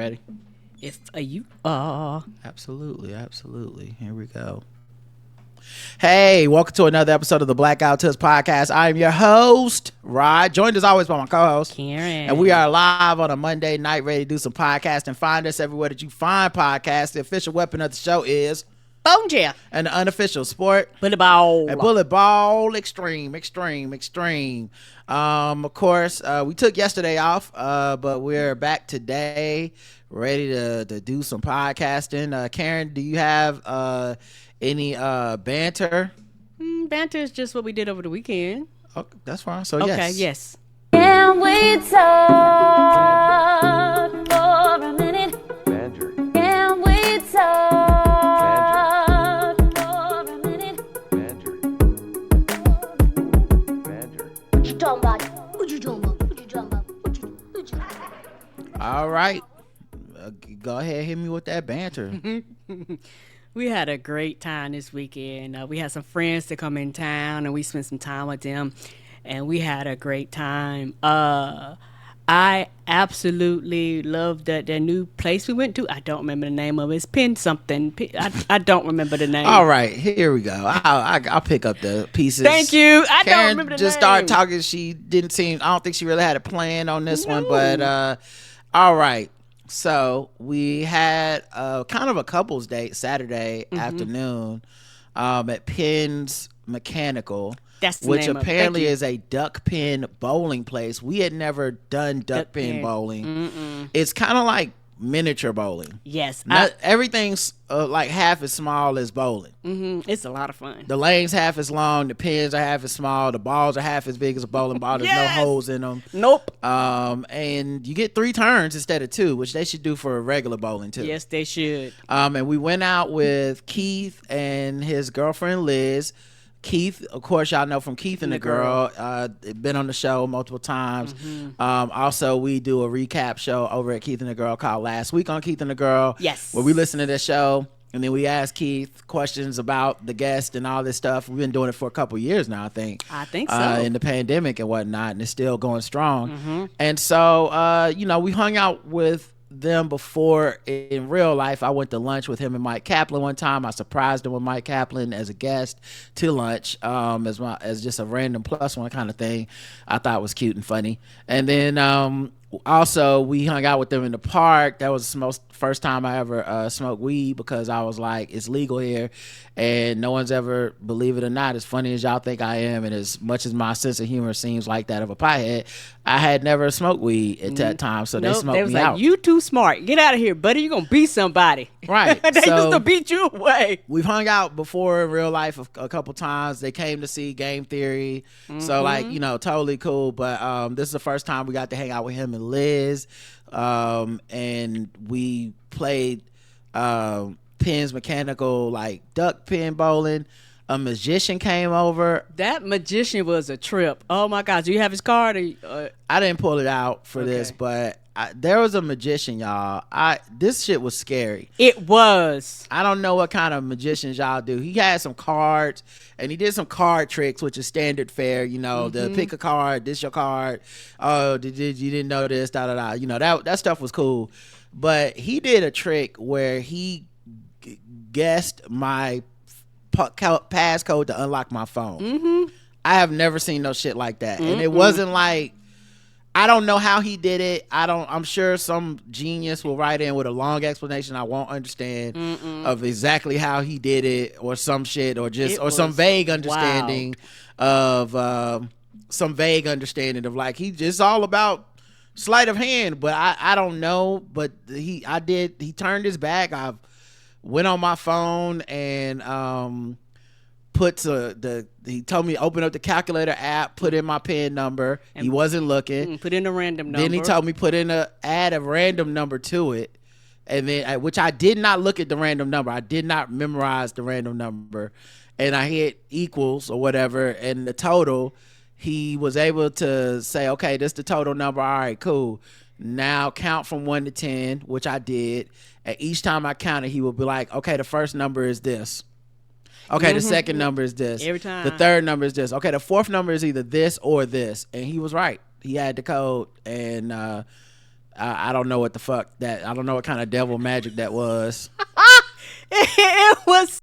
ready? If you are. Absolutely. Here we go. Hey, welcome to another episode of the Blackout Tuss podcast. I am your host, Rod, joined as always by my co-host, Karen. And we are live on a Monday night, ready to do some podcasting. Find us everywhere that you find podcasts. The official weapon of the show is Bone Jail. And the unofficial sport, Bullet Ball. And Bullet Ball extreme. Of course, we took yesterday off, but we're back today, ready to do some podcasting. Karen, do you have any banter? Banter is just what we did over the weekend. Oh, that's fine. So okay, yes. Can we talk for a minute? Banter. Can we talk for a minute? Banter. Banter. What you talking about? All right. Go ahead, hit me with that banter. We had a great time this weekend. We had some friends to come in town, and we spent some time with them, and we had a great time. I absolutely loved that new place we went to. I don't remember the name of it. It's Pin something. I don't remember the name. All right, here we go. I'll pick up the pieces. Thank you. I Karen don't remember the just name. started talking. She didn't seem. I don't think she really had a plan on this one, but all right. So we had kind of a couples date Saturday afternoon at Penn's Mechanical, which apparently is a duck pin bowling place. We had never done duck pin bowling. It's kind of like miniature bowling. Yes. Everything's like half as small as bowling. It's a lot of fun. The lane's half as long, the pins are half as small, the balls are half as big as a bowling ball. There's no holes in them. Nope. And you get 3 turns instead of 2, which they should do for a regular bowling too. Yes, they should. And we went out with Keith and his girlfriend Liz. Keith, of course, y'all know from Keith and the Girl. Been on the show multiple times. Also, we do a recap show over at Keith and the Girl called Last Week on Keith and the Girl. Yes. Where we listen to this show, and then we ask Keith questions about the guest and all this stuff. We've been doing it for a couple years now, I think. I think so. In the pandemic and whatnot, and it's still going strong. And so, we hung out with them before in real life. I went to lunch with him and Mike Kaplan one time. I surprised him with Mike Kaplan as a guest to lunch, as just a random plus one kind of thing. I thought was cute and funny. And then also we hung out with them in the park. That was the first time I ever smoked weed, because I was like, it's legal here, and no one's ever, believe it or not, as funny as y'all think I am, and as much as my sense of humor seems like that of a piehead, I had never smoked weed at that time, so they smoked me out. You too smart. Get out of here, buddy. You're going to beat somebody. Right. They used to beat you away. We've hung out before in real life a couple times. They came to see Game Theory. So, totally cool. But this is the first time we got to hang out with him and Liz. And we played Penn's Mechanical, like duck pin bowling. A magician came over. That magician was a trip. Oh my gosh. Do you have his card? I didn't pull it out for this, but there was a magician, y'all. This shit was scary. It was. I don't know what kind of magicians y'all do. He had some cards, and he did some card tricks, which is standard fare. The pick a card, this your card. Oh, you didn't know this? Da da da. That stuff was cool. But he did a trick where he guessed my passcode to unlock my phone. I have never seen no shit like that. And it wasn't like, I don't know how he did it. I'm sure some genius will write in with a long explanation I won't understand of exactly how he did it, or some shit, or some vague understanding of like, he just all about sleight of hand. But I don't know. But he turned his back. I went on my phone and he told me to open up the calculator app, put in my PIN number. He wasn't looking. Put in a random number. Then he told me add a random number to it, and then which I did not look at the random number. I did not memorize the random number, and I hit equals or whatever, and the total. He was able to say, okay, this is the total number. All right, cool. Now count from 1 to 10, which I did. And each time I counted, he would be like, okay, the first number is this. Okay, the second number is this. Every time. The third number is this. Okay, the fourth number is either this or this. And he was right. He had the code. And I don't know what the fuck that. I don't know what kind of devil magic that was. It was.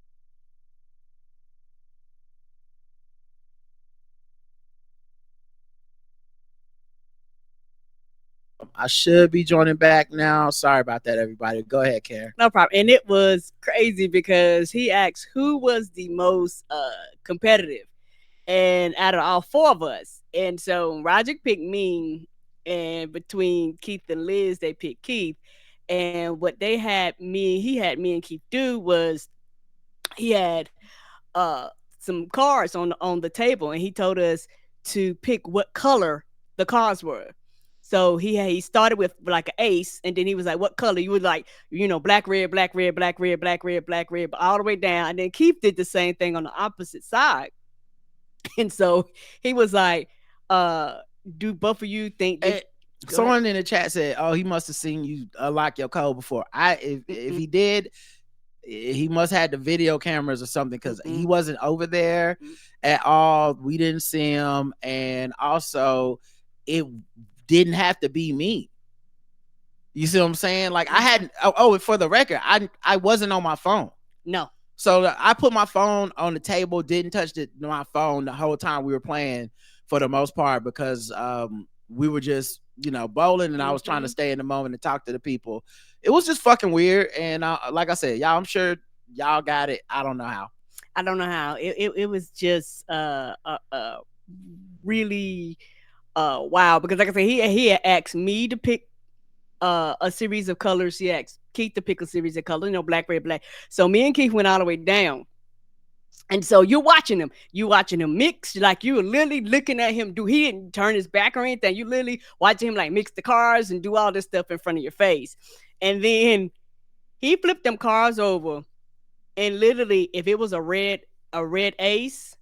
I should be joining back now. Sorry about that, everybody. Go ahead, Karen. No problem. And it was crazy because he asked who was the most competitive, and out of all four of us. And so Roger picked me, and between Keith and Liz, they picked Keith. And what he had me and Keith do was he had uh some cards on the table, and he told us to pick what color the cards were. So he started with like an ace, and then he was like, "What color?" You would like, black, red, black, red, black, red, black, red, black, red, but all the way down. And then Keith did the same thing on the opposite side, and so he was like, "Do both of you think?" Someone in the chat said, "Oh, he must have seen you unlock your code before." If he did, he must have had the video cameras or something, because he wasn't over there at all. We didn't see him, and also it didn't have to be me. You see what I'm saying? Like I hadn't. For the record, I wasn't on my phone. No. So I put my phone on the table, didn't touch my phone the whole time we were playing, for the most part, because we were just bowling, and I was trying to stay in the moment and talk to the people. It was just fucking weird, and like I said, y'all, I'm sure y'all got it. I don't know how. It was just really wow, because like I said, he had asked me to pick a series of colors. He asked Keith to pick a series of colors, black, red, black. So me and Keith went all the way down. And so you're watching him mix, like you were literally looking at him do. He didn't turn his back or anything. You literally watching him like mix the cards and do all this stuff in front of your face. And then he flipped them cards over, and literally, if it was a red ace,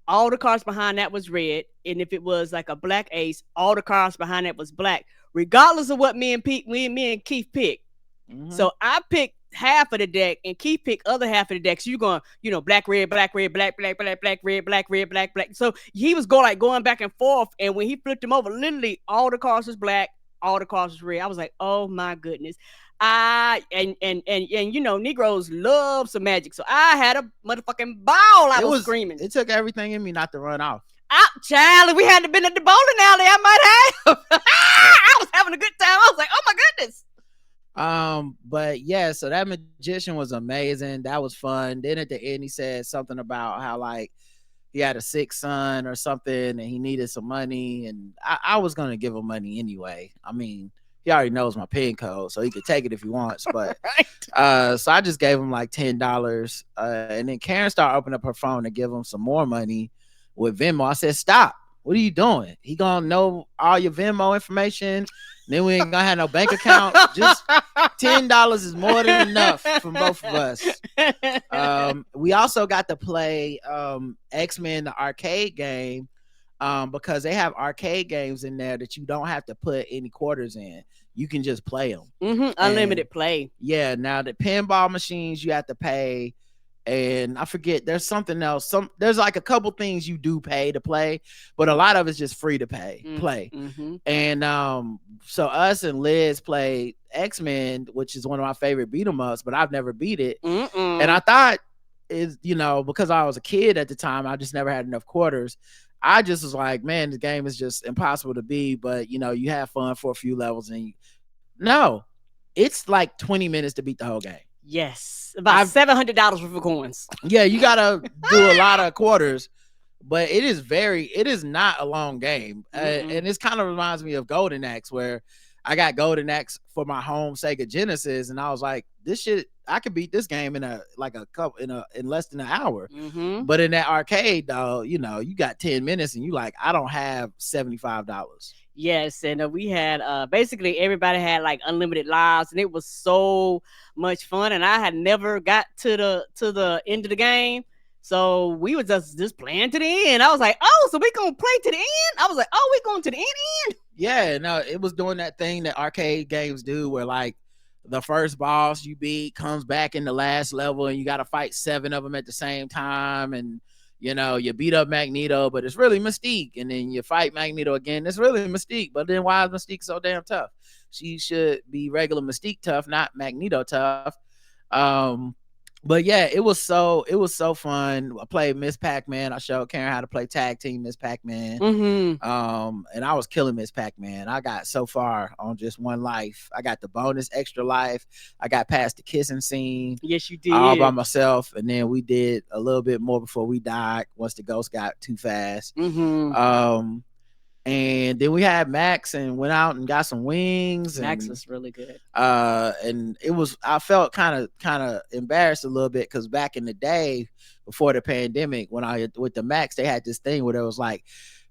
all the cards behind that was red. And if it was like a black ace, all the cards behind that was black, regardless of what me and Keith picked. So I picked half of the deck, and Keith picked other half of the deck. So you're going, black, red, black, red, black, black, black, black, red, black, red, black, black. So he was going back and forth. And when he flipped them over, literally all the cards was black, all the cards was red. I was like, oh my goodness. And Negroes love some magic. So I had a motherfucking ball. I was screaming. It took everything in me not to run off. Child, if we hadn't been at the bowling alley, I might have. I was having a good time. I was like, oh my goodness. But yeah, so that magician was amazing. That was fun. Then at the end, he said something about how like he had a sick son or something, and he needed some money, and I was gonna give him money anyway. I mean, he already knows my PIN code, so he could take it if he wants. But right. So I just gave him like $10, and then Karen started opening up her phone to give him some more money with Venmo. I said, "Stop! What are you doing? He gonna know all your Venmo information. Then we ain't gonna have no bank account. Just $10 is more than enough for both of us." We also got to play X-Men, the arcade game, because they have arcade games in there that you don't have to put any quarters in. You can just play them. Unlimited play. Yeah. Now the pinball machines you have to pay. And I forget, there's something else. There's like a couple things you do pay to play, but a lot of it's just free to play. And so us and Liz played X-Men, which is one of my favorite beat 'em ups, but I've never beat it. And I thought because I was a kid at the time, I just never had enough quarters. I just was like, man, the game is just impossible to beat, but you have fun for a few levels, and no, it's like 20 minutes to beat the whole game. Yes, about $700 worth of coins. Yeah, you gotta do a lot of quarters, but it is not a long game. And this kind of reminds me of Golden Axe, where I got Golden Axe for my home Sega Genesis, and I was like, this shit, I could beat this game in less than an hour. But in that arcade, though, you got 10 minutes, and you like, I don't have $75. Yes, and we had basically everybody had like unlimited lives, and it was so much fun. And I had never got to the end of the game, so we were just playing to the end. I was like, oh, so we gonna play to the end? I was like, oh, we going to the end? Yeah, no, it was doing that thing that arcade games do, where like the first boss you beat comes back in the last level, and you got to fight 7 of them at the same time, and you beat up Magneto, but it's really Mystique. And then you fight Magneto again. It's really Mystique. But then why is Mystique so damn tough? she should be regular Mystique tough, not Magneto tough. Um, but yeah, it was so fun. I played Miss Pac-Man. I showed Karen how to play tag team Miss Pac-Man. Mm-hmm. And I was killing Miss Pac-Man. I got so far on just one life. I got the bonus extra life. I got past the kissing scene Yes, you all by did. myself, and then we did a little bit more before we died once the ghost got too fast. Mm-hmm. And then we had Max and went out and got some wings. Max And was really good. and it was, I felt kind of embarrassed a little bit because back in the day before the pandemic, when I with the Max, they had this thing where it was like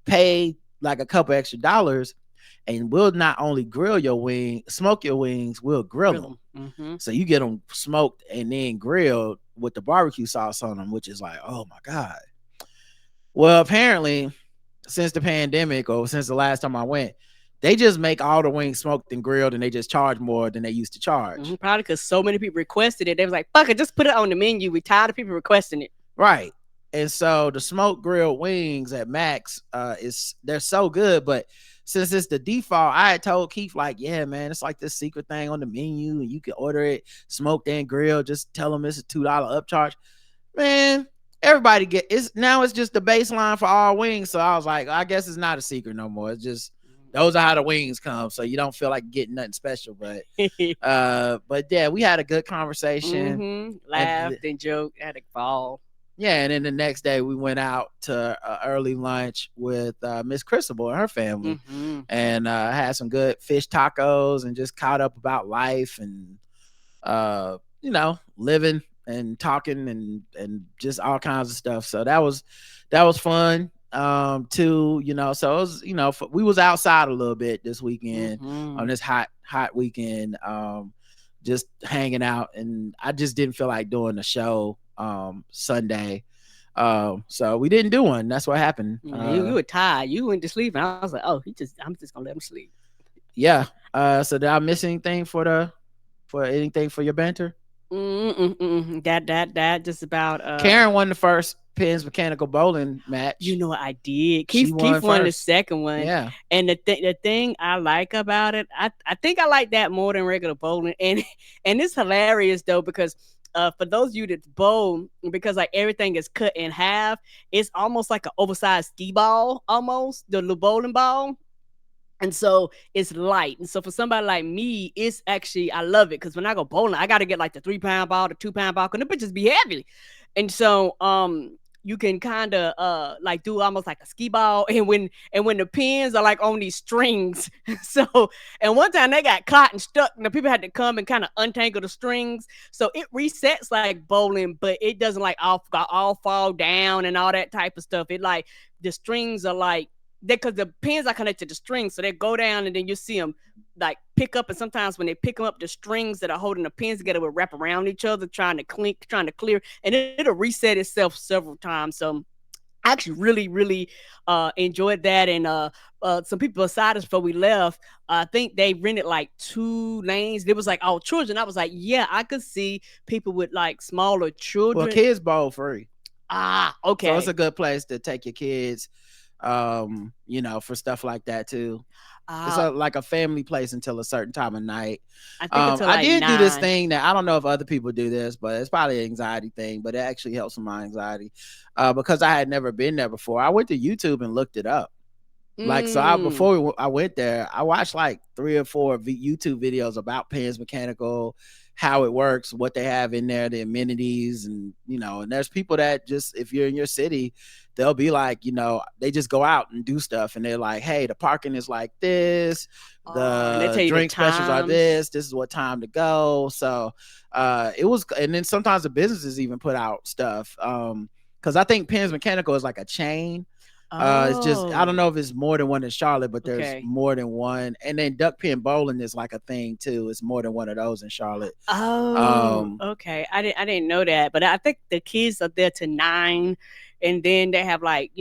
pay like a couple extra dollars and we'll not only smoke your wings, we'll grill them. Mm-hmm. So you get them smoked and then grilled with the barbecue sauce on them, which is like, oh my God. Well, apparently, since the pandemic or since the last time I went, they just make all the wings smoked and grilled and they just charge more than they used to charge. Mm-hmm. Probably because so many people requested it. They was like, fuck it, just put it on the menu. We tired of people requesting it. Right. And so the smoked grilled wings at Max, they're so good, but since it's the default, I had told Keith, like, yeah, man, it's like this secret thing on the menu and you can order it smoked and grilled. Just tell them it's a $2 upcharge. Man, everybody it's just the baseline for all wings. So I was like, I guess it's not a secret no more. It's just those are how the wings come. So you don't feel like getting nothing special. But yeah, we had a good conversation. Mm-hmm. Laughed and joked, had a ball. Yeah, and then the next day we went out to early lunch with Miss Christabel and her family, and had some good fish tacos and just caught up about life and living and talking and just all kinds of stuff. So that was fun too. So it was we was outside a little bit this weekend on this hot weekend, just hanging out, and I just didn't feel like doing a show Sunday. So we didn't do one. That's what happened. You were tired. You went to sleep, and I was like, "Oh, I'm just gonna let him sleep." Yeah. So did I miss anything for your banter? That just about. Karen won the first Pins Mechanical Bowling match. You know what I did? Keith won the second one. Yeah. And the thing I like about it, I think I like that more than regular bowling, and it's hilarious though because. For those of you that bowl, because like everything is cut in half, it's almost like an oversized skee ball, almost the bowling ball. And so it's light. And so for somebody like me, it's actually, I love it. Cause when I go bowling, I got to get like the 3-pound ball, the 2-pound ball, cause the bitches be heavy. And so, you can kind of like do almost like a skee ball, and when the pins are like on these strings. So, and one time they got caught and stuck, and the people had to come and kind of untangle the strings. So it resets like bowling, but it doesn't like all fall down and all that type of stuff. It like the strings are like because the pins are connected to strings, so they go down, and then you see them like pick up, and sometimes when they pick them up, the strings that are holding the pins together will wrap around each other, trying to clear, and it'll reset itself several times. So I actually really enjoyed that. And some people beside us before we left, I think they rented like 2 lanes. It was like all children. I was like, yeah, I could see people with like smaller children. Well, kids bowl free. Okay. So it's a good place to take your kids, for stuff like that too. It's like a family place until a certain time of night. I think until I did 9. do this thing that I don't know if other people do this, but it's probably an anxiety thing, but it actually helps with my anxiety. Because I had never been there before. I went to YouTube and looked it up. Like, so before I went there, I watched like 3 or 4 YouTube videos about Pins Mechanical, how it works, what they have in there, the amenities, and and there's people that just, if you're in your city, they'll be like, they just go out and do stuff, and they're like, hey, the parking is like this, the drink specials are this is what time to go. So it was, and then sometimes the businesses even put out stuff, because I think Pins Mechanical is like a chain. It's just, I don't know if it's more than one in Charlotte, but there's more than one. And then Duck Pin Bowling is like a thing too. It's more than one of those in Charlotte. Okay. I didn't know that, but I think the kids are there to 9, and then they have like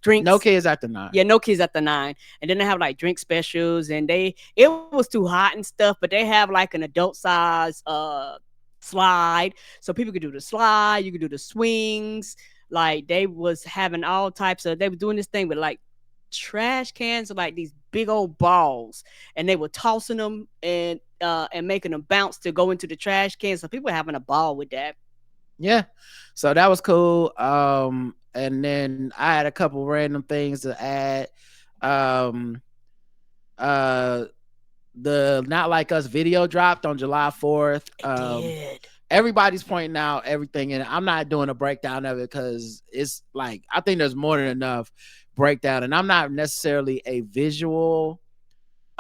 drinks. No kids after 9. Yeah, no kids after 9, and then they have like drink specials, and it was too hot and stuff, but they have like an adult size slide, so people could do the slide. You could do the swings. Like they was having all types of, they were doing this thing with like trash cans or like these big old balls, and they were tossing them and making them bounce to go into the trash can. So people were having a ball with that. Yeah. So that was cool. And then I had a couple random things to add. Um, uh, the Not Like Us video dropped on July 4th. It did. Everybody's pointing out everything, and I'm not doing a breakdown of it because it's like I think there's more than enough breakdown, and I'm not necessarily a visual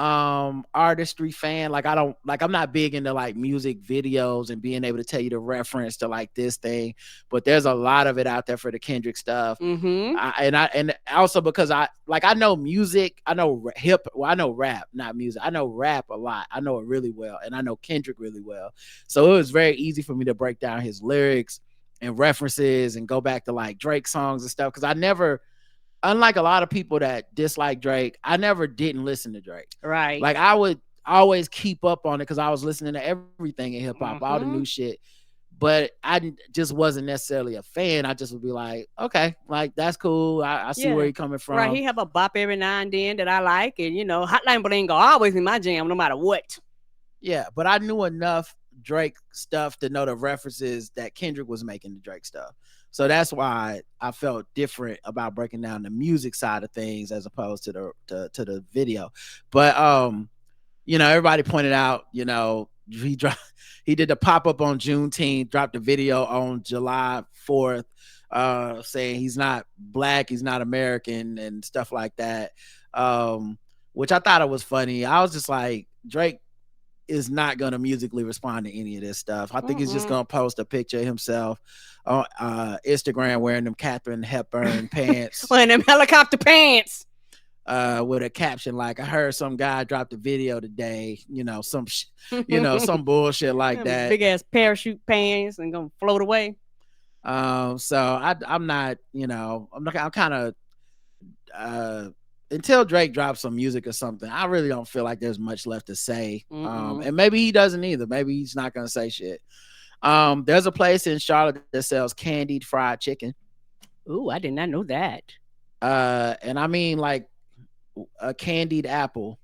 artistry fan. Like I'm not big into like music videos and being able to tell you the reference to like this thing, but there's a lot of it out there for the Kendrick stuff. Mm-hmm. And also because I know music, I know I know rap, not music. I know rap a lot. I know it really well, and I know Kendrick really well. So it was very easy for me to break down his lyrics and references and go back to like Drake songs and stuff, because I never, unlike a lot of people that dislike Drake, I never didn't listen to Drake. Right. Like I would always keep up on it because I was listening to everything in hip hop, all the new shit. But I just wasn't necessarily a fan. I just would be like, okay, like that's cool. I see where you're coming from. Right. He have a bop every now and then that I like, and Hotline Bling go always in my jam no matter what. Yeah, but I knew enough Drake stuff to know the references that Kendrick was making to Drake stuff. So that's why I felt different about breaking down the music side of things as opposed to the video. But everybody pointed out, he did the pop-up on Juneteenth, dropped a video on July 4th, saying he's not black, he's not American, and stuff like that. Which I thought it was funny. I was just like, Drake is not going to musically respond to any of this stuff. I think he's just going to post a picture of himself on Instagram wearing them Katharine Hepburn pants. Wearing them helicopter pants. With a caption like, I heard some guy dropped a video today, some bullshit like that. Big ass parachute pants and gonna float away. So I'm not, I'm kind of, until Drake drops some music or something, I really don't feel like there's much left to say. And maybe he doesn't either. Maybe he's not going to say shit. There's a place in Charlotte that sells candied fried chicken. Ooh, I did not know that. And I mean like a candied apple.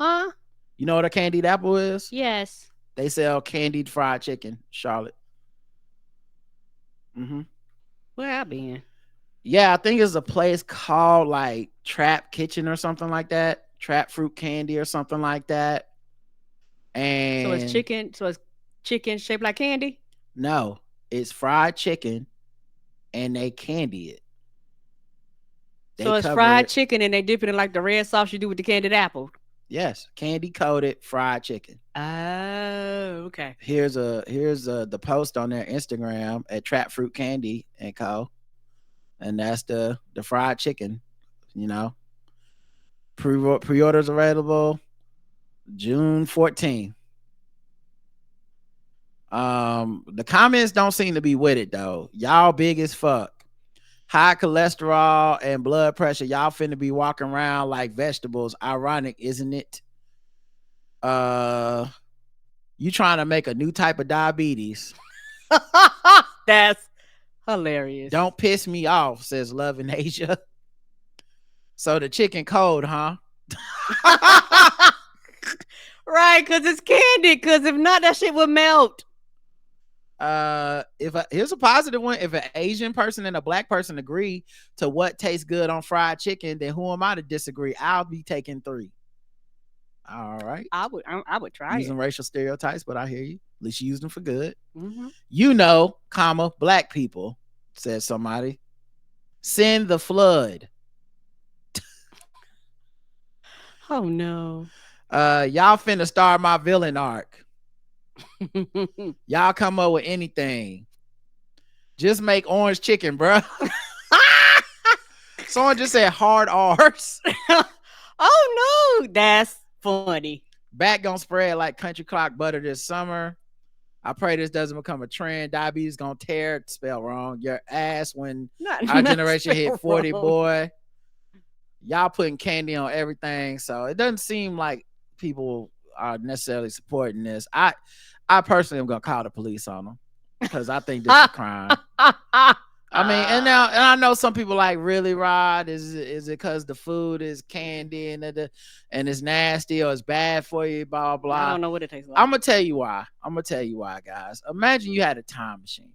Huh? You know what a candied apple is? Yes. They sell candied fried chicken, Charlotte. Where I been? Yeah, I think it's a place called like Trap Kitchen or something like that. Trap Fruit Candy or something like that. And so it's chicken shaped like candy? No, it's fried chicken and they candy it. So it's fried chicken and they dip it in like the red sauce you do with the candied apple. Yes, candy coated fried chicken. Oh, okay. Here's the post on their Instagram at Trap Fruit Candy and Co. And that's the fried chicken, Pre-orders available June 14th. The comments don't seem to be with it though. Y'all big as fuck. High cholesterol and blood pressure. Y'all finna be walking around like vegetables. Ironic, isn't it? You trying to make a new type of diabetes. That's hilarious. Don't piss me off, says Love in Asia. So the chicken cold, huh? Right, because it's candy. Because if not, that shit would melt. Here's a positive one. If an Asian person and a black person agree to what tastes good on fried chicken, then who am I to disagree? I'll be taking 3. All right. I would try using racial stereotypes, but I hear you. At least you use them for good. Black people, said somebody. Send the flood. Oh no. Y'all finna start my villain arc. Y'all come up with anything. Just make orange chicken, bro. Someone just said hard R's. Oh no, that's funny. Back gonna spread like country clock butter this summer. I pray this doesn't become a trend. Diabetes gonna tear, spell wrong, your ass when our generation hit 40, wrong. Boy. Y'all putting candy on everything. So it doesn't seem like people are necessarily supporting this. I personally am gonna call the police on them because I think this is a crime. I mean, and I know some people like, really, Rod, is it because the food is candy and it's nasty or it's bad for you, blah blah. I don't know what it tastes like. I'm gonna tell you why, guys. Imagine you had a time machine,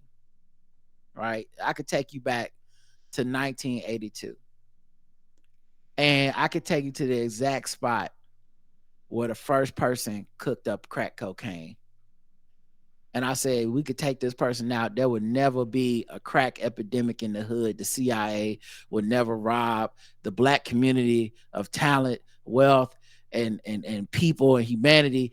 right? I could take you back to 1982, and I could take you to the exact spot where the first person cooked up crack cocaine. And I said, we could take this person out. There would never be a crack epidemic in the hood. The CIA would never rob the black community of talent, wealth, and people and humanity.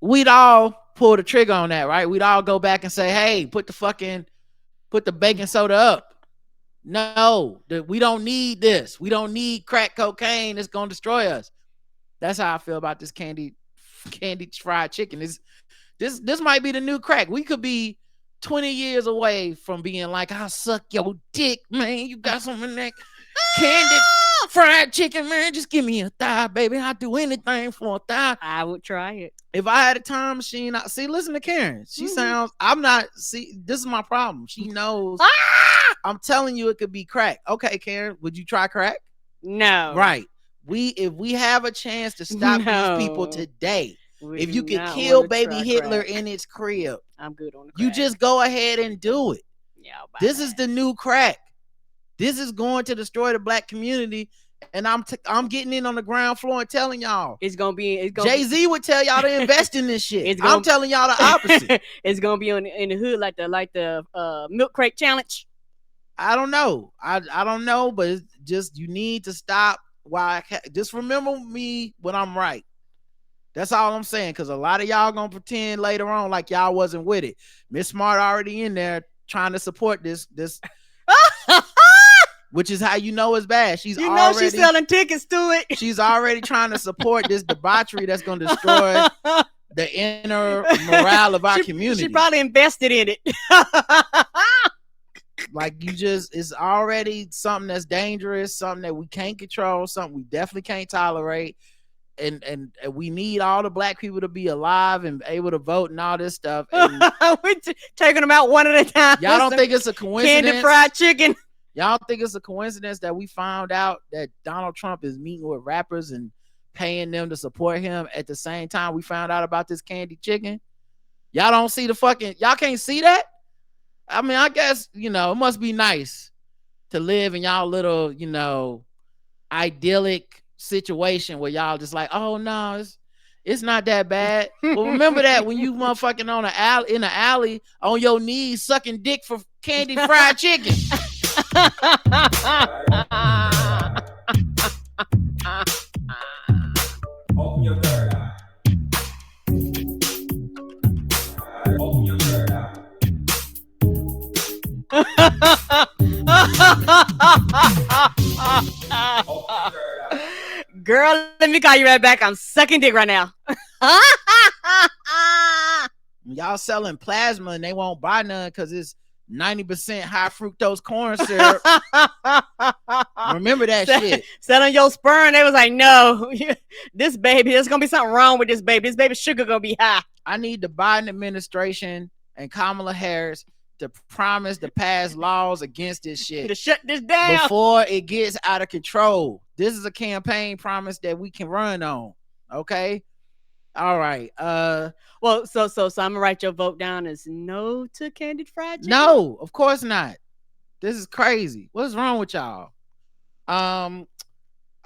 We'd all pull the trigger on that, right? We'd all go back and say, hey, put the baking soda up. No, we don't need this. We don't need crack cocaine. It's going to destroy us. That's how I feel about this candy fried chicken. This might be the new crack. We could be 20 years away from being like, I'll suck your dick, man. You got something in that candy fried chicken, man. Just give me a thigh, baby. I'll do anything for a thigh. I would try it. If I had a time machine, listen to Karen. She sounds, this is my problem. She knows. I'm telling you, it could be crack. Okay, Karen, would you try crack? No. Right. If we have a chance to stop these people today, if you could kill baby Hitler in its crib, I'm good on the crack. You just go ahead and do it. Yeah, this is the new crack. This is going to destroy the black community, and I'm getting in on the ground floor and telling y'all it's gonna be. Jay-Z would tell y'all to invest in this shit. I'm telling y'all the opposite. It's gonna be in the hood like the milk crate challenge. I don't know. I don't know, but it's just you need to stop. Just remember me when I'm right. That's all I'm saying, because a lot of y'all gonna pretend later on like y'all wasn't with it. Miss Smart already in there trying to support this, which is how you know it's bad. She's selling tickets to it. She's already trying to support this debauchery that's gonna destroy the inner morale of our community. She probably invested in it. Like it's already something that's dangerous, something that we can't control, something we definitely can't tolerate. And we need all the black people to be alive and able to vote and all this stuff. And we're taking them out one at a time. Y'all don't think it's a coincidence? Candy fried chicken. Y'all think it's a coincidence that we found out that Donald Trump is meeting with rappers and paying them to support him at the same time we found out about this candy chicken? Y'all don't see y'all can't see that? I mean, I guess, it must be nice to live in y'all little, idyllic situation where y'all just like, oh no, it's not that bad. Well, remember that when you motherfucking in the alley on your knees sucking dick for candy fried chicken. Open your third eye. Open your third eye. Girl, let me call you right back. I'm sucking dick right now. Y'all selling plasma and they won't buy none because it's 90% high fructose corn syrup. Remember that shit. Selling your sperm, they was like, no, this baby, there's gonna be something wrong with this baby. This baby's sugar gonna be high. I need the Biden administration and Kamala Harris to promise to pass laws against this shit. To shut this down before it gets out of control. This is a campaign promise that we can run on. Okay? All right. Well, so I'm gonna write your vote down as no to candied fried chicken. No, of course not. This is crazy. What's wrong with y'all? I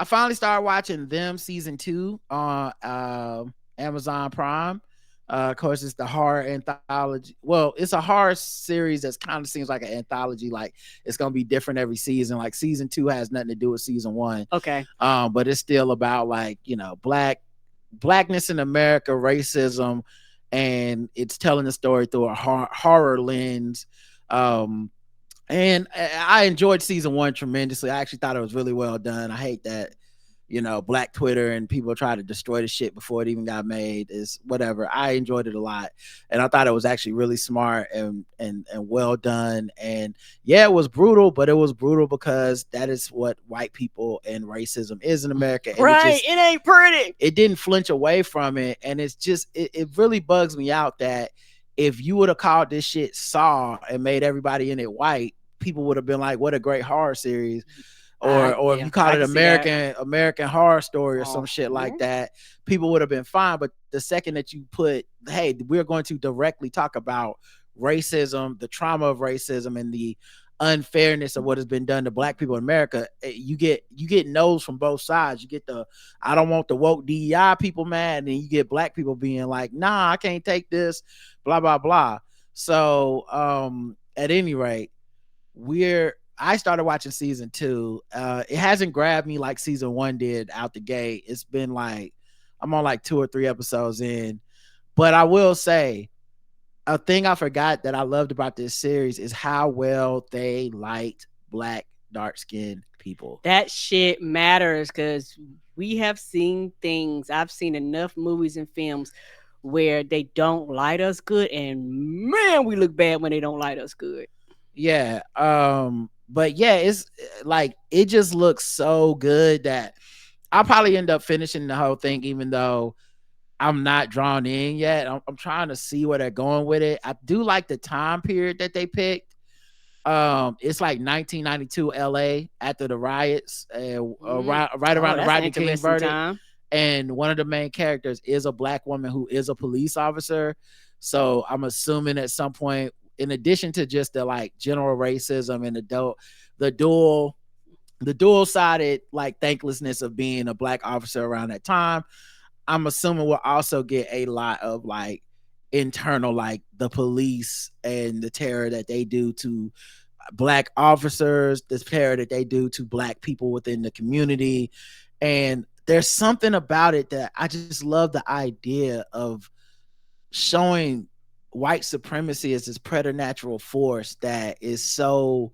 finally started watching Them season 2 on Amazon Prime. Of course, it's the horror anthology. Well, it's a horror series that kind of seems like an anthology. Like it's gonna be different every season. Like season 2 has nothing to do with season 1. Okay. But it's still about blackness in America, racism, and it's telling the story through a horror lens. And I enjoyed season 1 tremendously. I actually thought it was really well done. I hate that Black Twitter and people try to destroy the shit before it even got made. Is whatever. I enjoyed it a lot, and I thought it was actually really smart and well done. And yeah, it was brutal, but it was brutal because that is what white people and racism is in America. And right? It ain't pretty. It didn't flinch away from it, and it's just it really bugs me out that if you would have called this shit Saw and made everybody in it white, people would have been like, what a great horror series. Or if Yeah, you call I it can see that. American Horror Story or some shit Mhm. like that, people would have been fine. But the second that you put, hey, we're going to directly talk about racism, the trauma of racism, and the unfairness of what has been done to black people in America, you get no's from both sides. You get the I don't want the woke DEI people mad, and then you get black people being like, nah, I can't take this, blah blah blah. So at any rate, I started watching season 2. It hasn't grabbed me like season 1 did out the gate. It's been like I'm on like 2 or 3 episodes in. But I will say a thing I forgot that I loved about this series is how well they liked black dark skinned people. That shit matters because we have seen things. I've seen enough movies and films where they don't light us good, and man, we look bad when they don't light us good. Yeah. But yeah, it's like it just looks so good that I'll probably end up finishing the whole thing, even though I'm not drawn in yet. I'm trying to see where they're going with it. I do like the time period that they picked. It's like 1992 LA after the riots, right Oh, around the that's an Rodney King interesting verdict. time. And one of the main characters is a black woman who is a police officer. So I'm assuming at some point, in addition to just the like general racism and the dual sided like thanklessness of being a black officer around that time, I'm assuming we'll also get a lot of like internal, like the police and the terror that they do to black officers, this terror that they do to black people within the community. And there's something about it that I just love, the idea of showing white supremacy as this preternatural force that is so,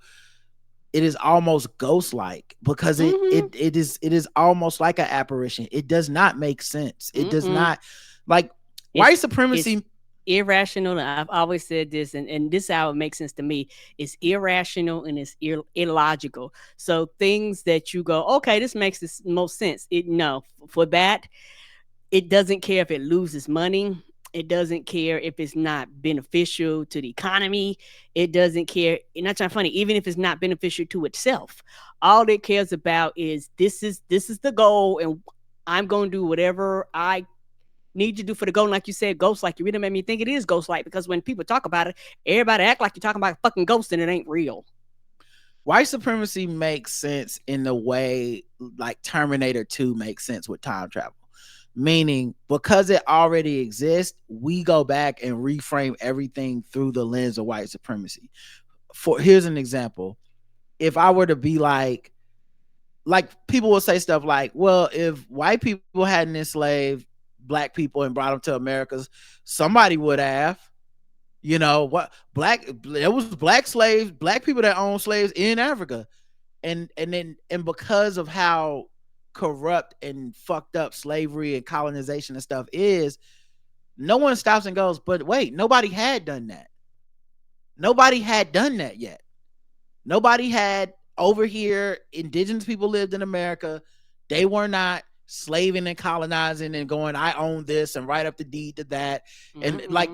it is almost ghost-like, because it is almost like an apparition. It does not make sense. It does not, like, white It's supremacy. irrational. And I've always said this, and this is how it makes sense to me. It's irrational and it's illogical. So things that you go, okay, this makes this most sense. For that, it doesn't care if it loses money. It doesn't care if it's not beneficial to the economy. It doesn't care. And that's not funny. Even if it's not beneficial to itself, all it cares about is this is the goal, and I'm going to do whatever I need to do for the goal. And like you said, ghost like, you really made me think it is ghost like, because when people talk about it, everybody act like you're talking about a fucking ghost and it ain't real. White supremacy makes sense in the way like Terminator 2 makes sense with time travel. Meaning, because it already exists, we go back and reframe everything through the lens of white supremacy. Here's an example. If I were to be like people will say stuff like, well, if white people hadn't enslaved black people and brought them to America, somebody would have. You know what? There was black slaves, black people that owned slaves in Africa, and because of how corrupt and fucked up slavery and colonization and stuff is, no one stops and goes, but wait, nobody had done that. Nobody had done that yet. Nobody had over here. Indigenous people lived in America. They were not slaving and colonizing and going, I own this, and write up the deed to that. And like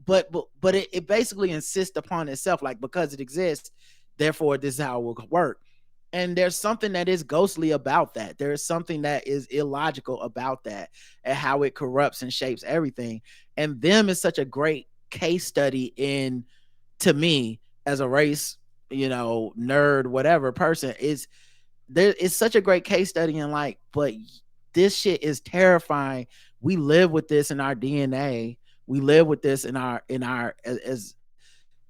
but it basically insists upon itself, like, because it exists, therefore this is how it will work. And there's something that is ghostly about that. There is something that is illogical about that, and how it corrupts and shapes everything. And them is such a great case study in, to me, as a race, nerd, whatever person, is there is such a great case study in, like, but this shit is terrifying. We live with this in our DNA. We live with this in our as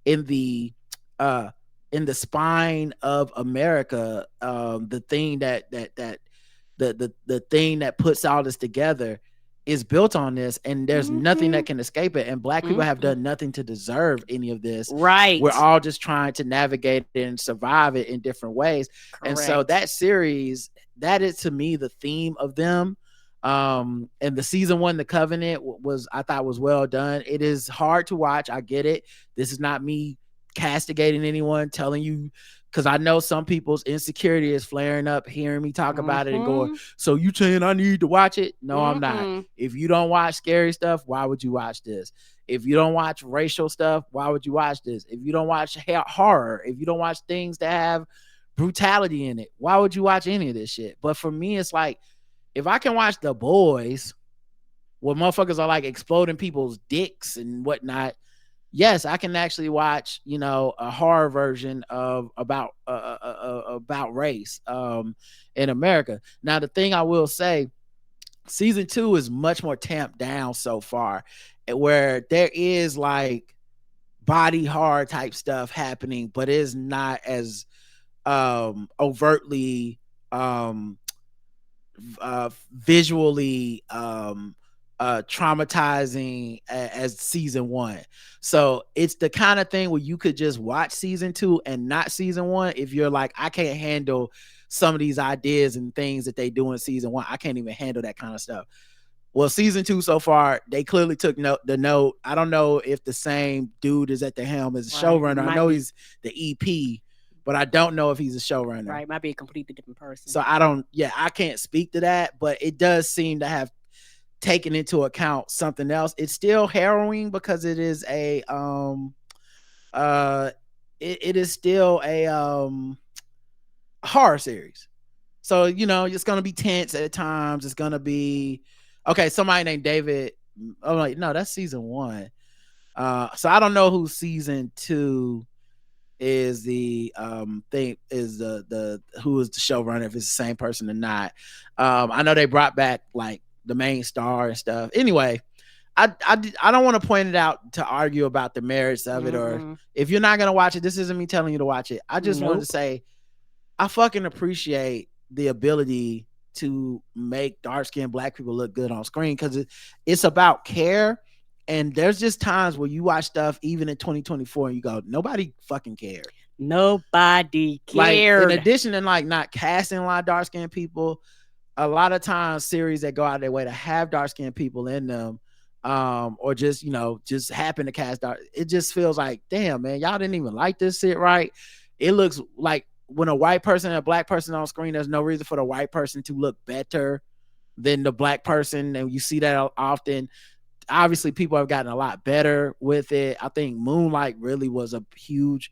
in the spine of America. The thing that the thing that puts all this together is built on this, and there's nothing that can escape it. And black people have done nothing to deserve any of this. Right. We're all just trying to navigate it and survive it in different ways. Correct. And so that series, that is to me the theme of them. And the season 1, The Covenant, I thought was well done. It is hard to watch. I get it. This is not me castigating anyone, telling you, because I know some people's insecurity is flaring up hearing me talk about it and going, so you saying I need to watch it? No, I'm not. If you don't watch scary stuff, why would you watch this? If you don't watch racial stuff, why would you watch this? If you don't watch horror, if you don't watch things that have brutality in it, why would you watch any of this shit? But for me, it's like, if I can watch The Boys, where motherfuckers are like exploding people's dicks and whatnot, yes, I can actually watch, a horror version of about race in America. Now, the thing I will say, season 2 is much more tamped down so far, where there is like body horror type stuff happening, but it's not as overtly visually traumatizing as season 1. So it's the kind of thing where you could just watch season 2 and not season 1 if you're like, I can't handle some of these ideas and things that they do in season 1. I can't even handle that kind of stuff. Well, season 2 so far, they clearly took the note. I don't know if the same dude is at the helm as a showrunner. I know he's the EP, but I don't know if he's a showrunner. Right, might be a completely different person. So I can't speak to that, but it does seem to have taken into account something else. It's still harrowing because it is a it is still a horror series. So, it's gonna be tense at times. It's gonna be somebody named David. I'm like, no, that's season 1. So I don't know who season 2 is the thing is the who is the showrunner, if it's the same person or not. I know they brought back like the main star and stuff. Anyway, I don't want to point it out to argue about the merits of it, or if you're not gonna watch it, this isn't me telling you to watch it. I just wanted to say I fucking appreciate the ability to make dark-skinned Black people look good on screen, because it's about care. And there's just times where you watch stuff even in 2024 and you go, nobody fucking cared. Nobody cared. Like, in addition to like not casting a lot of dark-skinned people, a lot of times series that go out of their way to have dark-skinned people in them, or just just happen to cast dark, it just feels like, damn, man, y'all didn't even like this shit, right? It looks like when a white person and a Black person on screen, there's no reason for the white person to look better than the Black person, and you see that often. Obviously, people have gotten a lot better with it. I think Moonlight really was a huge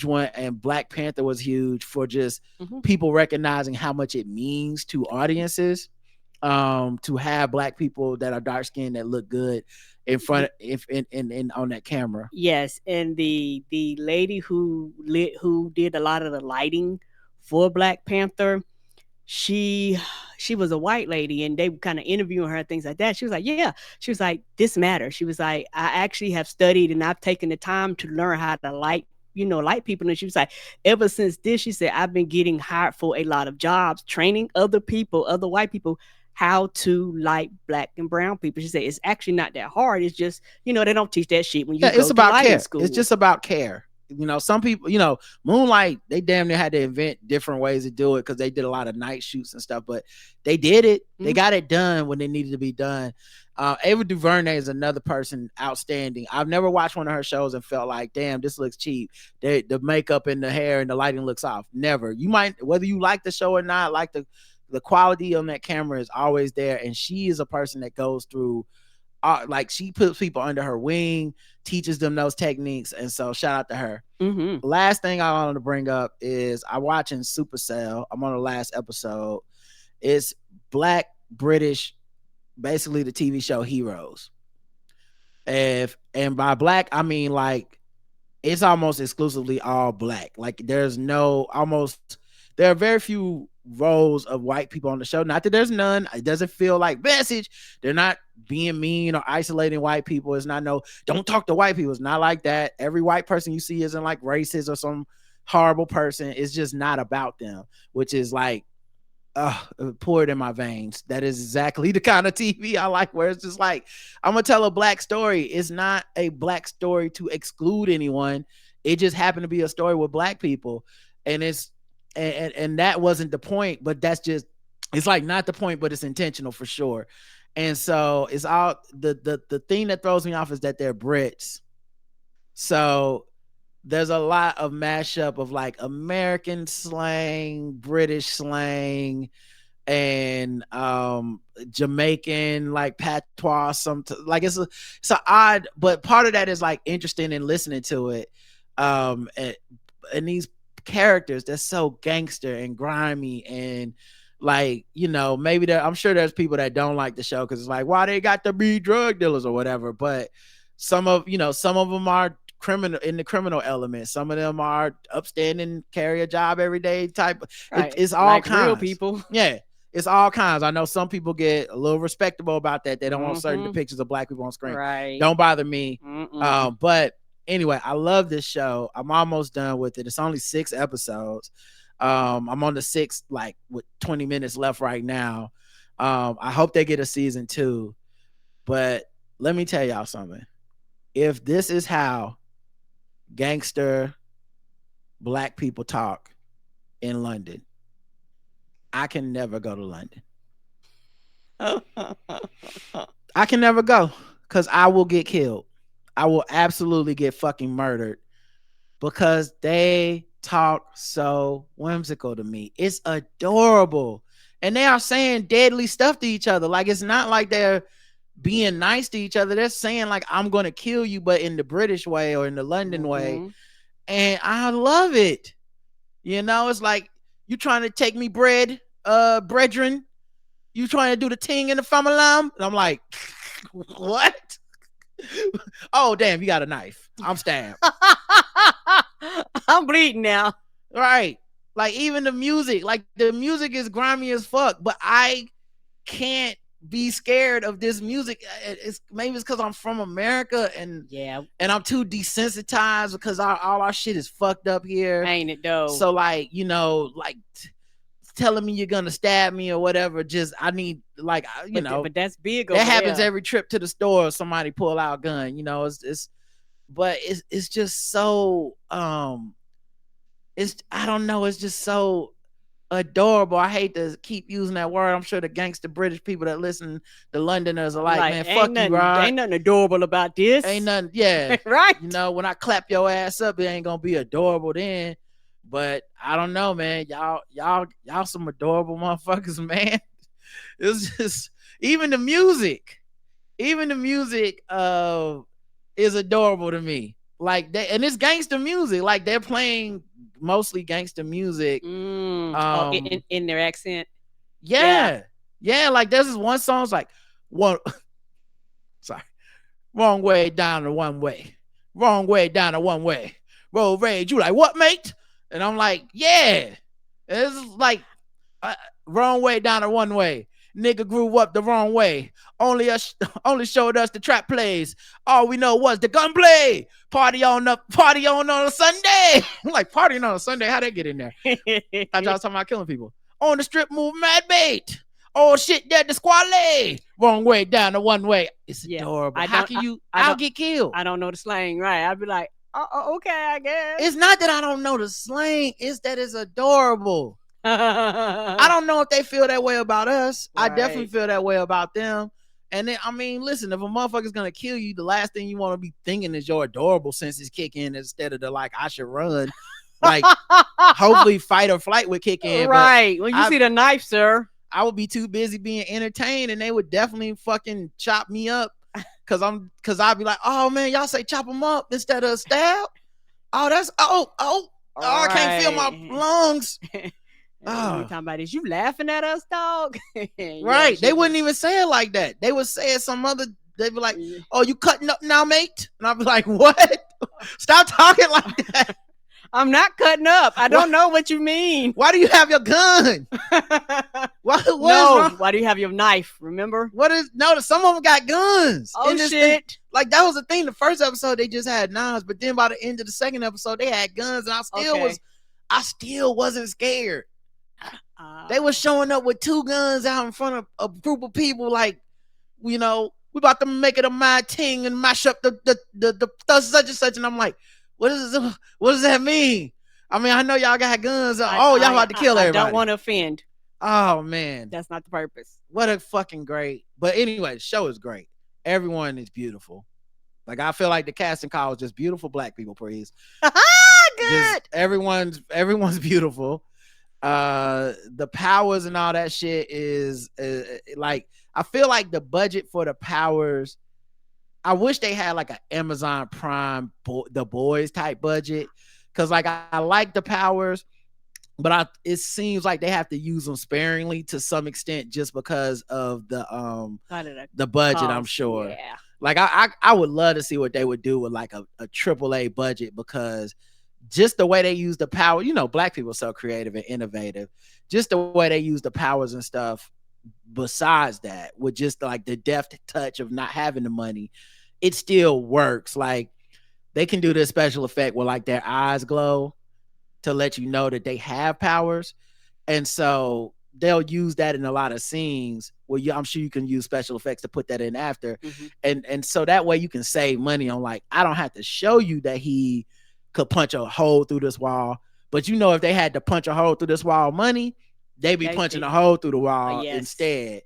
one, and Black Panther was huge for just people recognizing how much it means to audiences to have Black people that are dark skinned that look good in front in on that camera. Yes, and the lady who did a lot of the lighting for Black Panther, she was a white lady, and they were kind of interviewing her, things like that. She was like, yeah, she was like, this matters. She was like, I actually have studied and I've taken the time to learn how to light people. And she was like, ever since this, she said, I've been getting hired for a lot of jobs, training other white people, how to light Black and brown people. She said, it's actually not that hard. It's just, they don't teach that shit when you go it's to about lighting care. school. It's just about care. Some people, Moonlight, they damn near had to invent different ways to do it because they did a lot of night shoots and stuff, but they did it. They got it done when it needed to be done. Ava DuVernay is another person outstanding. I've never watched one of her shows and felt like, damn, this looks cheap. The makeup and the hair and the lighting looks off. Never. You might, whether you like the show or not, like the quality on that camera is always there. And she is a person that goes through like she puts people under her wing, teaches them those techniques, and so shout out to her. Last thing I wanted to bring up is I'm watching Supacell. I'm on the last episode. It's Black British, basically the TV show Heroes. And by Black I mean like it's almost exclusively all Black. Like there are very few roles of white people on the show. Not that there's none. It doesn't feel like Message. They're not being mean or isolating white people. It's not don't talk to white people. It's not like that. Every white person you see isn't like racist or some horrible person. It's just not about them, which is like pour it in my veins. That is exactly the kind of TV I like, where it's just like, I'm gonna tell a Black story. It's not a Black story to exclude anyone. It just happened to be a story with Black people, and it's and that wasn't the point, but that's just, it's like not the point, but it's intentional for sure. And so it's all the thing that throws me off is that they're Brits. So there's a lot of mashup of like American slang, British slang, and Jamaican like patois. Like it's a odd, but part of that is like interesting in listening to it. And these characters that's so gangster and grimy and like, maybe I'm sure there's people that don't like the show because it's like, why they got to be drug dealers or whatever. But some of them are criminal in the criminal element. Some of them are upstanding, carry a job every day type. Right. It's all like kinds. real people. Yeah. It's all kinds. I know some people get a little respectable about that. They don't want certain depictions of black people on screen. Right. Don't bother me. But anyway, I love this show. I'm almost done with it. It's only 6 episodes. I'm on the 6th, like with 20 minutes left right now. I hope they get a season 2. But let me tell y'all something. If this is how gangster black people talk in London, I can never go to London. I can never go because I will get killed. I will absolutely get fucking murdered because they talk so whimsical to me. It's adorable. And they are saying deadly stuff to each other. Like, it's not like they're being nice to each other. They're saying like, I'm going to kill you, but in the British way or in the London way. And I love it. It's like, you trying to take me brethren? You trying to do the ting in the family? And I'm like, what? Oh, damn, you got a knife. I'm stabbed. I'm bleeding now. Right. Like, even the music is grimy as fuck, but I can't be scared of this music. Maybe it's because I'm from America and I'm too desensitized because all our shit is fucked up here. Ain't it though? So like, telling me you're gonna stab me or whatever, just I need like, but that's big. That happens every trip to the store. Somebody pull out a gun. It's just so it's I don't know. It's just so adorable. I hate to keep using that word. I'm sure the gangster British people that listen, the Londoners are like man, fuck you, Rod. Ain't nothing adorable about this. Ain't nothing. Yeah, right. When I clap your ass up, it ain't gonna be adorable then. But I don't know, man. Y'all some adorable motherfuckers, man. It's just even the music is adorable to me. Like and it's gangster music. Like they're playing mostly gangster music. In their accent. Yeah. Like there's this one song. It's like wrong way down the one way. Wrong way down the one way. Road rage. You like what, mate? And I'm like, yeah. It's like wrong way down the one way. Nigga grew up the wrong way. Only showed us the trap plays. All we know was the gunplay. Party on a Sunday. I'm like, partying on a Sunday? How'd they get in there? I thought y'all was talking about killing people. On the strip move mad bait. Oh shit, dead the squale. Wrong way down the one way. It's adorable. How can you I'll get killed? I don't know the slang, right? I'd be like, okay, I guess. It's not that I don't know the slang. It's that it's adorable. I don't know if they feel that way about us. Right. I definitely feel that way about them. And then, I mean, listen, if a motherfucker's gonna kill you, the last thing you want to be thinking is your adorable senses kick in instead of the like I should run. Like hopefully fight or flight would kick in. Right. When you see the knife, sir. I would be too busy being entertained and they would definitely fucking chop me up. Cause I'd be like, oh man, y'all say chop them up instead of stab. Oh, that's I can't feel my lungs. What talking about is you laughing at us, dog? Right. They wouldn't even say it like that. They would say it some other. They'd be like, "Oh, you cutting up now, mate?" And I'd be like, "What? Stop talking like that." I'm not cutting up. I don't know what you mean. Why do you have your gun? Why do you have your knife? Remember? Some of them got guns. Oh shit! Thing. Like that was the thing. The first episode they just had knives, but then by the end of the second episode they had guns, and I still wasn't scared. They were showing up with 2 guns out in front of a group of people, like, we about to make it a mad ting and mash up the such and such, and I'm like, what does that mean? I mean, I know y'all got guns. Y'all about to kill everybody. I don't want to offend. Oh man, that's not the purpose. What a fucking great. But anyway, the show is great. Everyone is beautiful. Like I feel like the casting call is just beautiful black people, please. Good. Just everyone's beautiful. The powers and all that shit is like, I feel like the budget for the powers, I wish they had like an Amazon Prime the boys type budget, because like I like the powers, but it seems like they have to use them sparingly to some extent just because of the budget, I'm sure. Yeah. Like I would love to see what they would do with like a AAA budget, because just the way they use the power, black people are so creative and innovative. Just the way they use the powers and stuff, besides that, with just like the deft touch of not having the money, it still works. Like, they can do this special effect where like their eyes glow to let you know that they have powers. And so they'll use that in a lot of scenes where I'm sure you can use special effects to put that in after. And so that way you can save money on, like, I don't have to show you that he could punch a hole through this wall, but if they had to punch a hole through this wall money, they'd be punching a hole through the wall instead.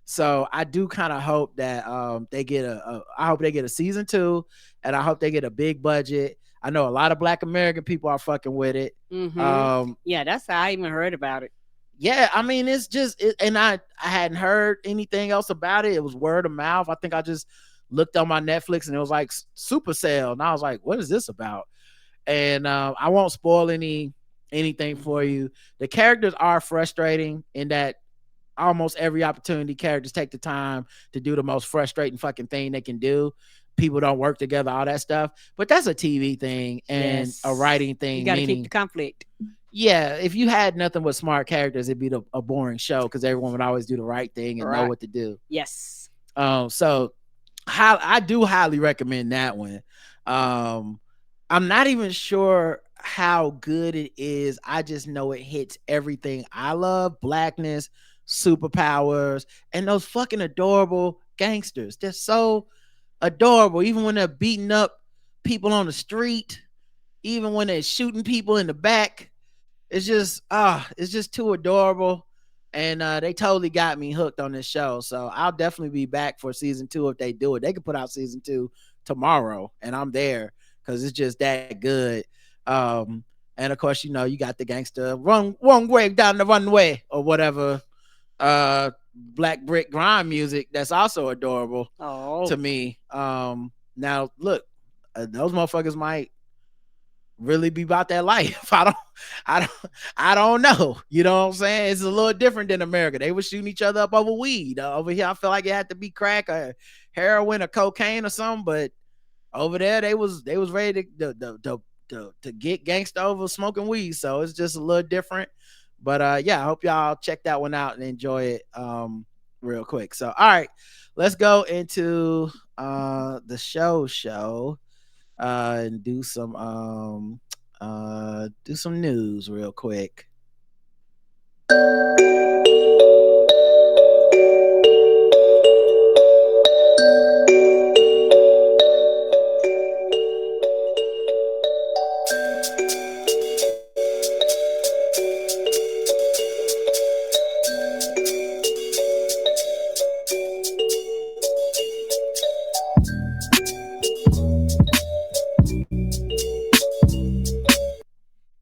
So I do kind of hope that they get I hope they get a season 2, and I hope they get a big budget. I know a lot of Black American people are fucking with it. Yeah, that's how I even heard about it. Yeah, I mean, it's just and I hadn't heard anything else about it. It was word of mouth. I think I just looked on my Netflix and it was like Supacell, and I was like, what is this about? And I won't spoil anything for you. The characters are frustrating in that almost every opportunity, characters take the time to do the most frustrating fucking thing they can do. People don't work together, all that stuff. But that's a TV thing and a writing thing. You got to keep the conflict. Yeah, if you had nothing but smart characters, it'd be a boring show, because everyone would always do the right thing and know what to do. Yes. So I do highly recommend that one. I'm not even sure how good it is. I just know it hits everything I love: blackness, superpowers, and those fucking adorable gangsters. They're so adorable, even when they're beating up people on the street, even when they're shooting people in the back. It's just too adorable. And they totally got me hooked on this show. So I'll definitely be back for season 2 if they do it. They could put out season 2 tomorrow and I'm there, because it's just that good. And of course, you got the gangster run one way down the runway or whatever. Black brick grime music that's also adorable to me. Now look, those motherfuckers might really be about that life. I don't know. You know what I'm saying? It's a little different than America. They were shooting each other up over weed. Over here, I feel like it had to be crack or heroin or cocaine or something. But over there, they was ready to get gangsta over smoking weed. So it's just a little different. But yeah, I hope y'all check that one out and enjoy it real quick. So all right, let's go into the show. And do some news real quick.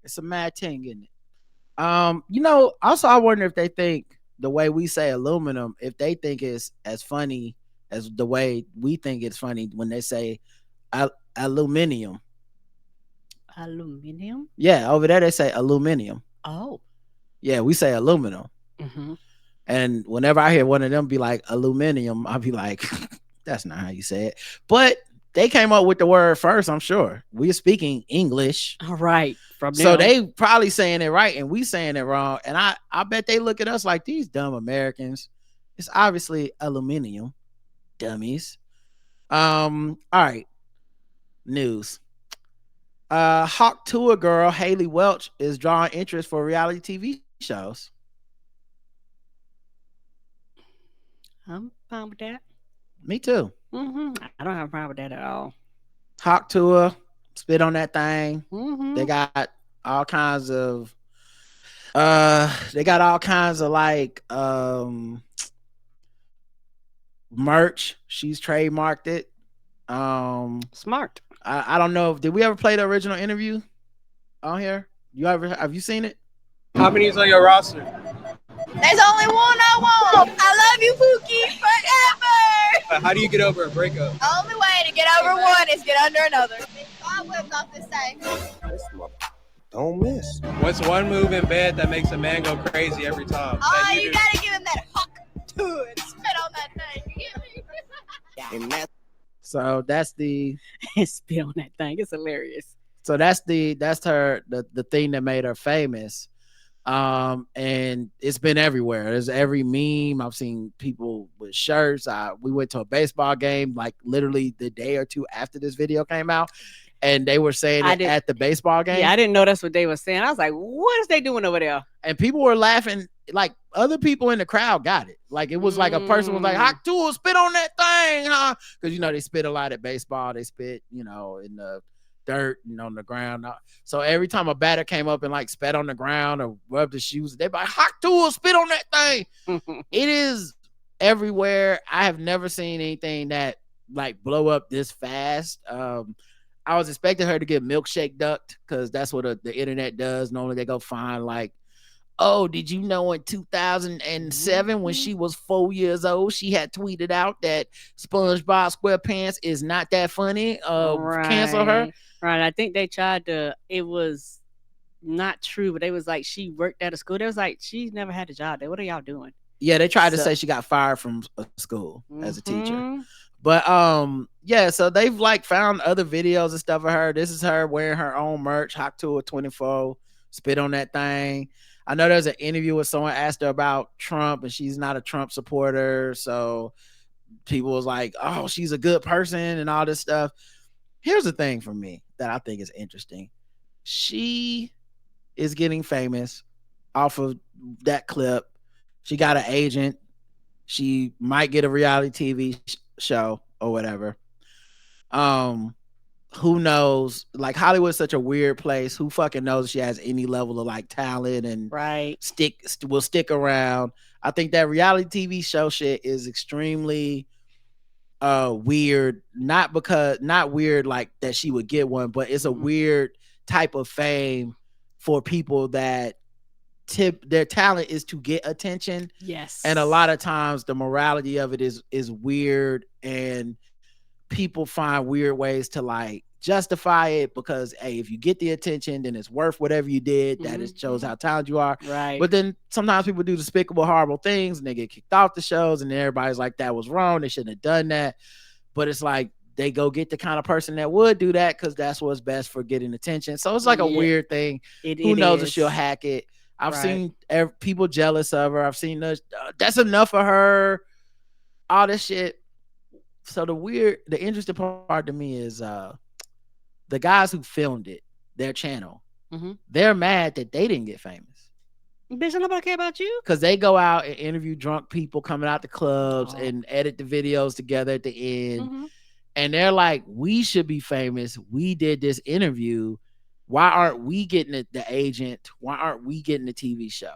It's a mad thing, isn't it? Also I wonder if they think the way we say aluminum, if they think it's as funny as the way we think it's funny when they say aluminium. Aluminium? Yeah, over there they say aluminium. Oh. Yeah, we say aluminum. And whenever I hear one of them be like aluminium, I'll be like, that's not how you say it. But they came up with the word first, I'm sure. We're speaking English. All right. So they probably saying it right and we saying it wrong. And I bet they look at us like, these dumb Americans. It's obviously aluminium. Dummies. All right. News. Hawk Tuah girl Haley Welch is drawing interest for reality TV shows. I'm fine with that. Me too. I don't have a problem with that at all. Hawk Tuah, spit on that thing. They got all kinds of like merch. She's trademarked it. Smart. I don't know. Did we ever play the original interview on here? Have you seen it? How many is on your roster? There's only one I want. I love you, Pookie, forever. How do you get over a breakup? The only way to get over one is get under another. I whipped off this thing. Don't miss. What's one move in bed that makes a man go crazy every time? Oh, you gotta give him that Hawk Tuah and spit on that thing. You get me? And that So that's the Spit on that thing. It's hilarious. so that's her the thing that made her famous. And it's been everywhere. There's every meme. I've seen people with shirts. We went to a baseball game like literally the day or two after this video came out, and they were saying it at the baseball game. Yeah, I didn't know that's what they were saying. I was like, what is they doing over there? And people were laughing. Like other people in the crowd got it. Like it was like a person was like, Hawk Tuah, spit on that thing, huh? Because they spit a lot at baseball. They spit, in the dirt and on the ground. So every time a batter came up and like spat on the ground or rubbed his shoes, they'd be like, Hawk Tuah, spit on that thing. It is everywhere. I have never seen anything that like blow up this fast. I was expecting her to get milkshake ducked because that's what the internet does. Normally they go find like, oh, did you know in 2007 when she was 4 years old, she had tweeted out that SpongeBob SquarePants is not that funny? Cancel her. Right. I think they tried to, it was not true, but they was like, she worked at a school. They was like, she's never had a job there. What are y'all doing? Yeah, they tried to say she got fired from a school as a teacher. But yeah, so they've like found other videos and stuff of her. This is her wearing her own merch, Hawk Tuah 24, spit on that thing. I know there's an interview with someone asked her about Trump, and she's not a Trump supporter. So people was like, oh, she's a good person and all this stuff. Here's the thing for me that I think is interesting. She is getting famous off of that clip. She got an agent. She might get a reality TV show or whatever. Who knows? Like Hollywood's such a weird place. Who fucking knows if she has any level of like talent and will stick around. I think that reality TV show shit is extremely weird. Not weird like that she would get one, but it's a weird type of fame for people that their talent is to get attention. Yes. And a lot of times the morality of it is weird, and people find weird ways to like justify it because hey, if you get the attention, then it's worth whatever you did. That it shows how talented you are. Right. But then sometimes people do despicable, horrible things and they get kicked off the shows, and then everybody's like, that was wrong. They shouldn't have done that. But it's like they go get the kind of person that would do that because that's what's best for getting attention. So it's like a weird thing. Who knows if she'll hack it? I've seen people jealous of her. I've seen that's enough of her. All this shit. So the interesting part to me is the guys who filmed it, their channel, they're mad that they didn't get famous. Bitch, nobody care about you. Because they go out and interview drunk people coming out the clubs and edit the videos together at the end. And they're like, we should be famous. We did this interview. Why aren't we getting the agent? Why aren't we getting the TV show?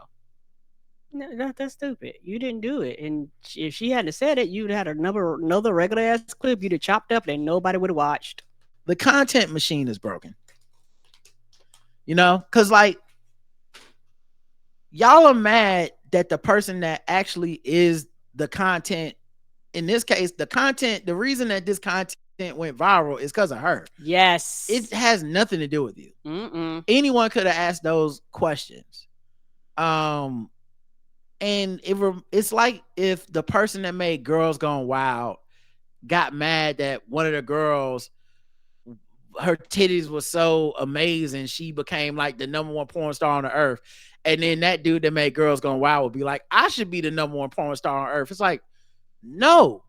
No, that's stupid. You didn't do it. And if she hadn't said it, you'd had another regular ass clip. You'd have chopped up and nobody would have watched. The content machine is broken. Because like y'all are mad that the person that actually is the content, in this case, the reason that this content went viral is because of her. Yes. It has nothing to do with you. Anyone could have asked those questions. And it's like if the person that made Girls Gone Wild got mad that one of the girls, her titties was so amazing, she became like the number one porn star on the earth. And then that dude that made Girls Gone Wild would be like, I should be the number one porn star on earth. It's like, no.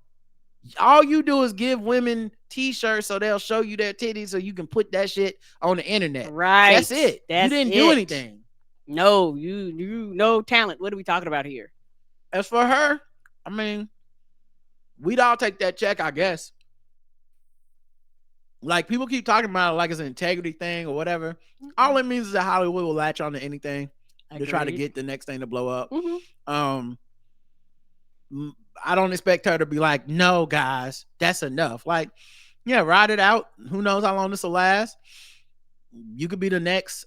All you do is give women t-shirts so they'll show you their titties so you can put that shit on the internet. Right. That's it. You didn't do anything. No, you no talent. What are we talking about here? As for her, I mean, we'd all take that check, I guess. Like, people keep talking about it like it's an integrity thing or whatever. All it means is that Hollywood will latch on to anything to try to get the next thing to blow up. I don't expect her to be like, no, guys, that's enough. Like, yeah, ride it out. Who knows how long this will last? You could be the next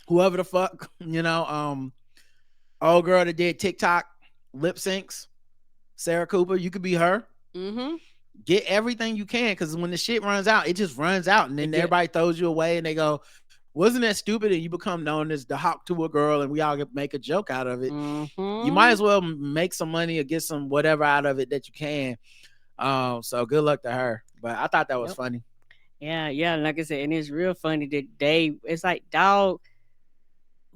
whoever the fuck, old girl that did TikTok lip syncs, Sarah Cooper, you could be her. Mm-hmm. Get everything you can, because when the shit runs out, it just runs out, and then everybody throws you away, and they go, "Wasn't that stupid?" And you become known as the Hawk Tuah girl, and we all make a joke out of it. You might as well make some money or get some whatever out of it that you can. So good luck to her. But I thought that was funny. Yeah. Like I said, and it's real funny that it's like, dog,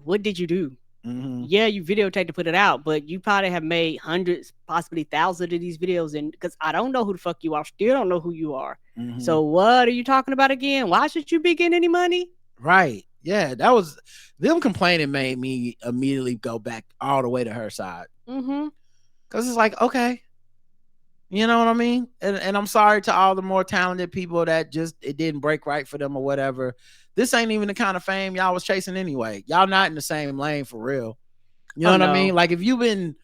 what did you do? Mm-hmm. Yeah, you videotaped to put it out, but you probably have made hundreds, possibly thousands of these videos. And because I don't know who the fuck you are, still don't know who you are. Mm-hmm. So what are you talking about again? Why should you be getting any money? Right. Yeah, that was them complaining made me immediately go back all the way to her side. Mm-hmm. Because it's like, okay, you know what I mean? And I'm sorry to all the more talented people that just it didn't break right for them or whatever. This ain't even the kind of fame y'all was chasing anyway. Y'all not in the same lane for real. You know what I mean? Like if you've been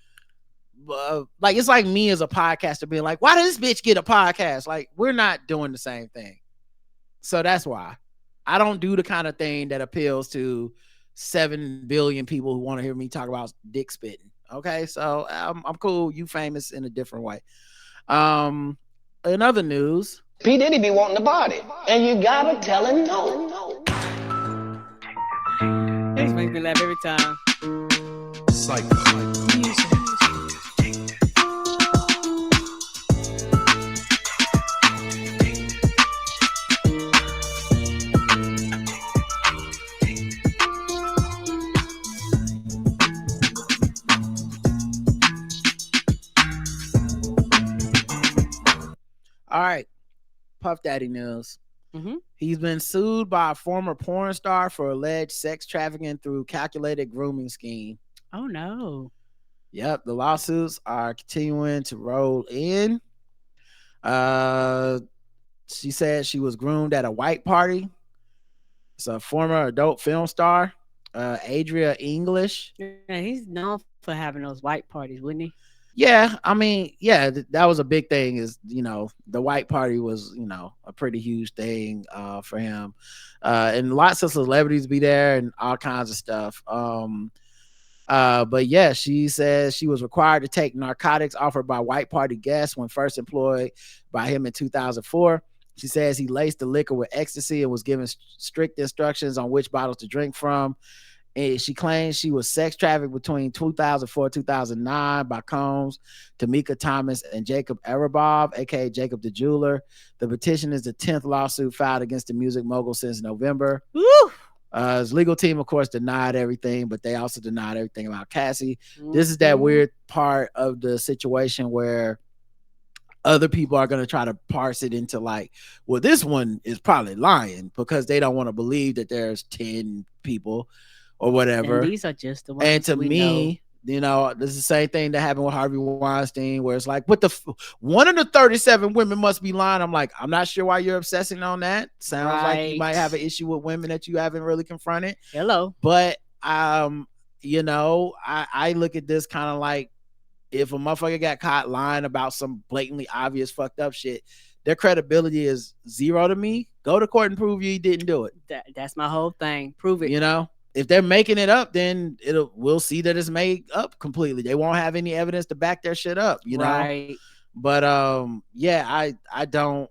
like, it's like me as a podcaster being like, why does this bitch get a podcast? Like, we're not doing the same thing. So that's why I don't do the kind of thing that appeals to 7 billion people who want to hear me talk about dick spitting. Okay, so I'm cool. You famous in a different way. In other news, P. Diddy be wanting the body, and you gotta tell him no. This makes me laugh every time. All right, Puff Daddy news. Mm-hmm. He's been sued by a former porn star for alleged sex trafficking through calculated grooming scheme. Oh no. Yep, the lawsuits are continuing to roll in. She said she was groomed at a white party. It's a former adult film star, Adria English. Yeah, he's known for having those white parties, wouldn't he? Yeah, I mean, yeah, that was a big thing. Is the white party was a pretty huge thing for him, and lots of celebrities be there and all kinds of stuff. But yeah, she says she was required to take narcotics offered by white party guests when first employed by him in 2004. She says he laced the liquor with ecstasy and was given strict instructions on which bottles to drink from. And she claims she was sex trafficked between 2004 and 2009 by Combs, Tamika Thomas, and Jacob Arabob, aka Jacob the Jeweler. The petition is the 10th lawsuit filed against the music mogul since November. Woo! His legal team, of course, denied everything, but they also denied everything about Cassie. This is that weird part of the situation where other people are going to try to parse it into like, well, this one is probably lying because they don't want to believe that there's 10 people or whatever. And these are just the ones. And to me, this is the same thing that happened with Harvey Weinstein, where it's like, but one of the 37 women must be lying. I'm like, I'm not sure why you're obsessing on that. Sounds like you might have an issue with women that you haven't really confronted. Hello. But I look at this kind of like, if a motherfucker got caught lying about some blatantly obvious fucked up shit, their credibility is zero to me. Go to court and prove you didn't do it. That's my whole thing. Prove it. If they're making it up, then we'll see that it's made up completely. They won't have any evidence to back their shit up, Right. But I don't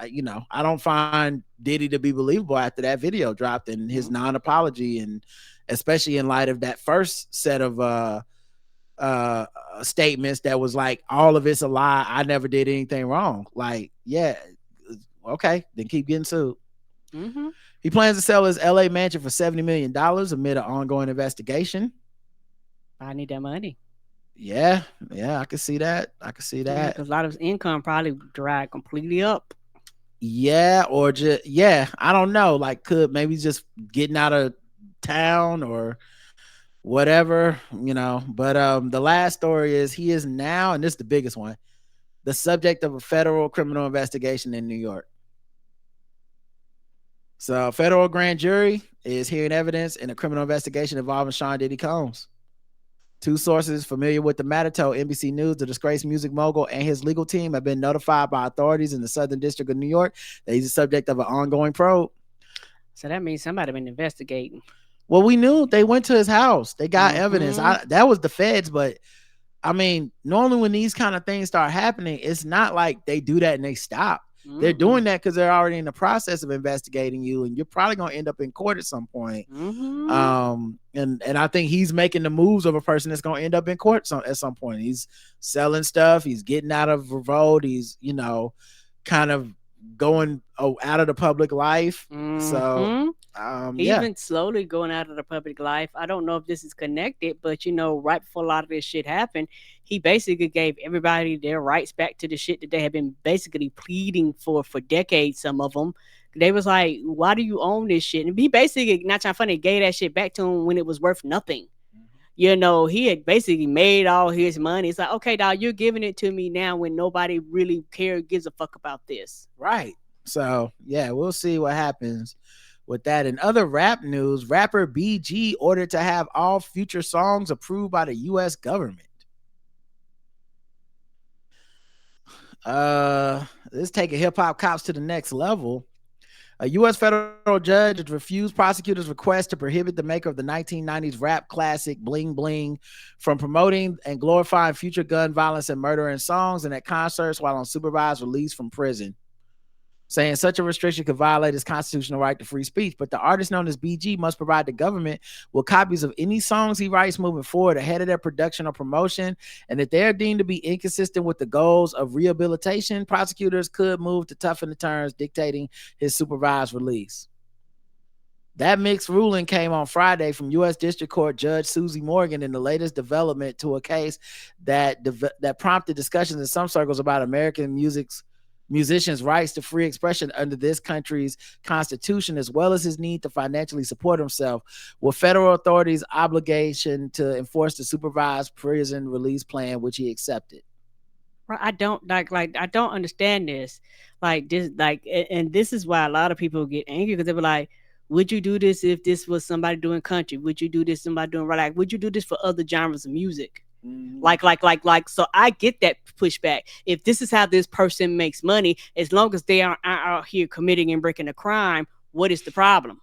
I don't find Diddy to be believable after that video dropped and his non-apology, and especially in light of that first set of statements that was like, all of it's a lie, I never did anything wrong. Like, yeah, okay, then keep getting sued. Mm-hmm. He plans to sell his LA mansion for $70 million amid an ongoing investigation. I need that money. Yeah, I can see that. Because a lot of his income probably dried completely up. Yeah, or just I don't know. Like, could maybe just getting out of town or whatever, But the last story is he is now, and this is the biggest one, the subject of a federal criminal investigation in New York. So a federal grand jury is hearing evidence in a criminal investigation involving Sean Diddy Combs. Two sources familiar with the matter told NBC News the disgraced music mogul and his legal team have been notified by authorities in the Southern District of New York that he's the subject of an ongoing probe. So that means somebody been investigating. Well, we knew they went to his house. They got evidence. That was the feds, but I mean, normally when these kind of things start happening, it's not like they do that and they stop. They're doing that because they're already in the process of investigating you, and you're probably gonna end up in court at some point. And I think he's making the moves of a person that's gonna end up in court at some point. He's selling stuff. He's getting out of revolt. He's kind of going out of the public life. So he's been slowly going out of the public life. I don't know if this is connected, but right before a lot of this shit happened, he basically gave everybody their rights back to the shit that they had been basically pleading for decades. Some of them, they was like, why do you own this shit? And he basically, not trying funny, gave that shit back to him when it was worth nothing. He had basically made all his money. It's like, okay, dog, you're giving it to me now when nobody really gives a fuck about this. Right. So, yeah, we'll see what happens with that. In other rap news, rapper BG ordered to have all future songs approved by the U.S. government. This taking hip-hop cops to the next level. A U.S. federal judge has refused prosecutors' request to prohibit the maker of the 1990s rap classic Bling Bling from promoting and glorifying future gun violence and murder in songs and at concerts while on supervised release from prison, saying such a restriction could violate his constitutional right to free speech. But the artist known as BG must provide the government with copies of any songs he writes moving forward ahead of their production or promotion. And if they're deemed to be inconsistent with the goals of rehabilitation, prosecutors could move to toughen the terms dictating his supervised release. That mixed ruling came on Friday from U.S. District Court Judge Susie Morgan in the latest development to a case that prompted discussions in some circles about American musicians' rights to free expression under this country's constitution, as well as his need to financially support himself, with federal authorities' obligation to enforce the supervised prison release plan, which he accepted. I don't I don't understand this. And this is why a lot of people get angry, because they were like, would you do this if this was somebody doing country? Would you do this somebody doing rap? Would you do this for other genres of music? So I get that pushback. If this is how this person makes money, as long as they aren't out here committing and breaking a crime, what is the problem?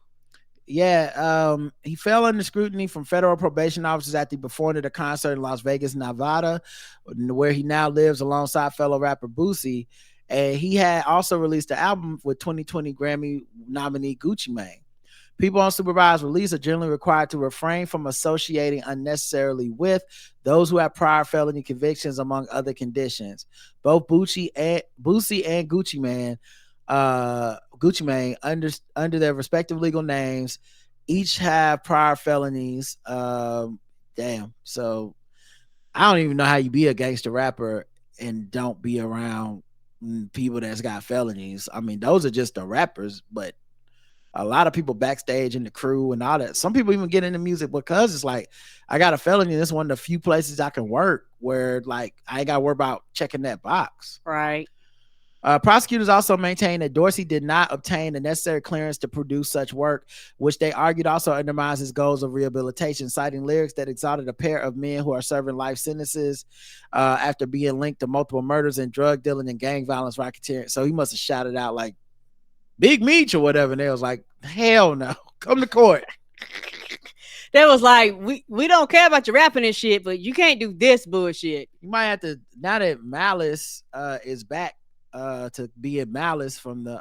Yeah, he fell under scrutiny from federal probation officers after he performed at a concert in Las Vegas, Nevada, where he now lives alongside fellow rapper Boosie. And he had also released an album with 2020 Grammy nominee Gucci Mane. People on supervised release are generally required to refrain from associating unnecessarily with those who have prior felony convictions, among other conditions. Both Boosie and Gucci Mane, under their respective legal names, each have prior felonies. Damn. So I don't even know how you be a gangster rapper and don't be around people that's got felonies. I mean, those are just the rappers, but a lot of people backstage in the crew and all that. Some people even get into music because it's like, I got a felony. This is one of the few places I can work where like I ain't got to worry about checking that box. Right. Prosecutors also maintain that Dorsey did not obtain the necessary clearance to produce such work, which they argued also undermines his goals of rehabilitation, citing lyrics that exalted a pair of men who are serving life sentences after being linked to multiple murders and drug dealing and gang violence racketeering. So he must have shouted out like Big Meech or whatever, and they was like, hell no, come to court. They was like, we don't care about your rapping and shit, but you can't do this bullshit. You might have to, now that Malice is back to be in Malice from the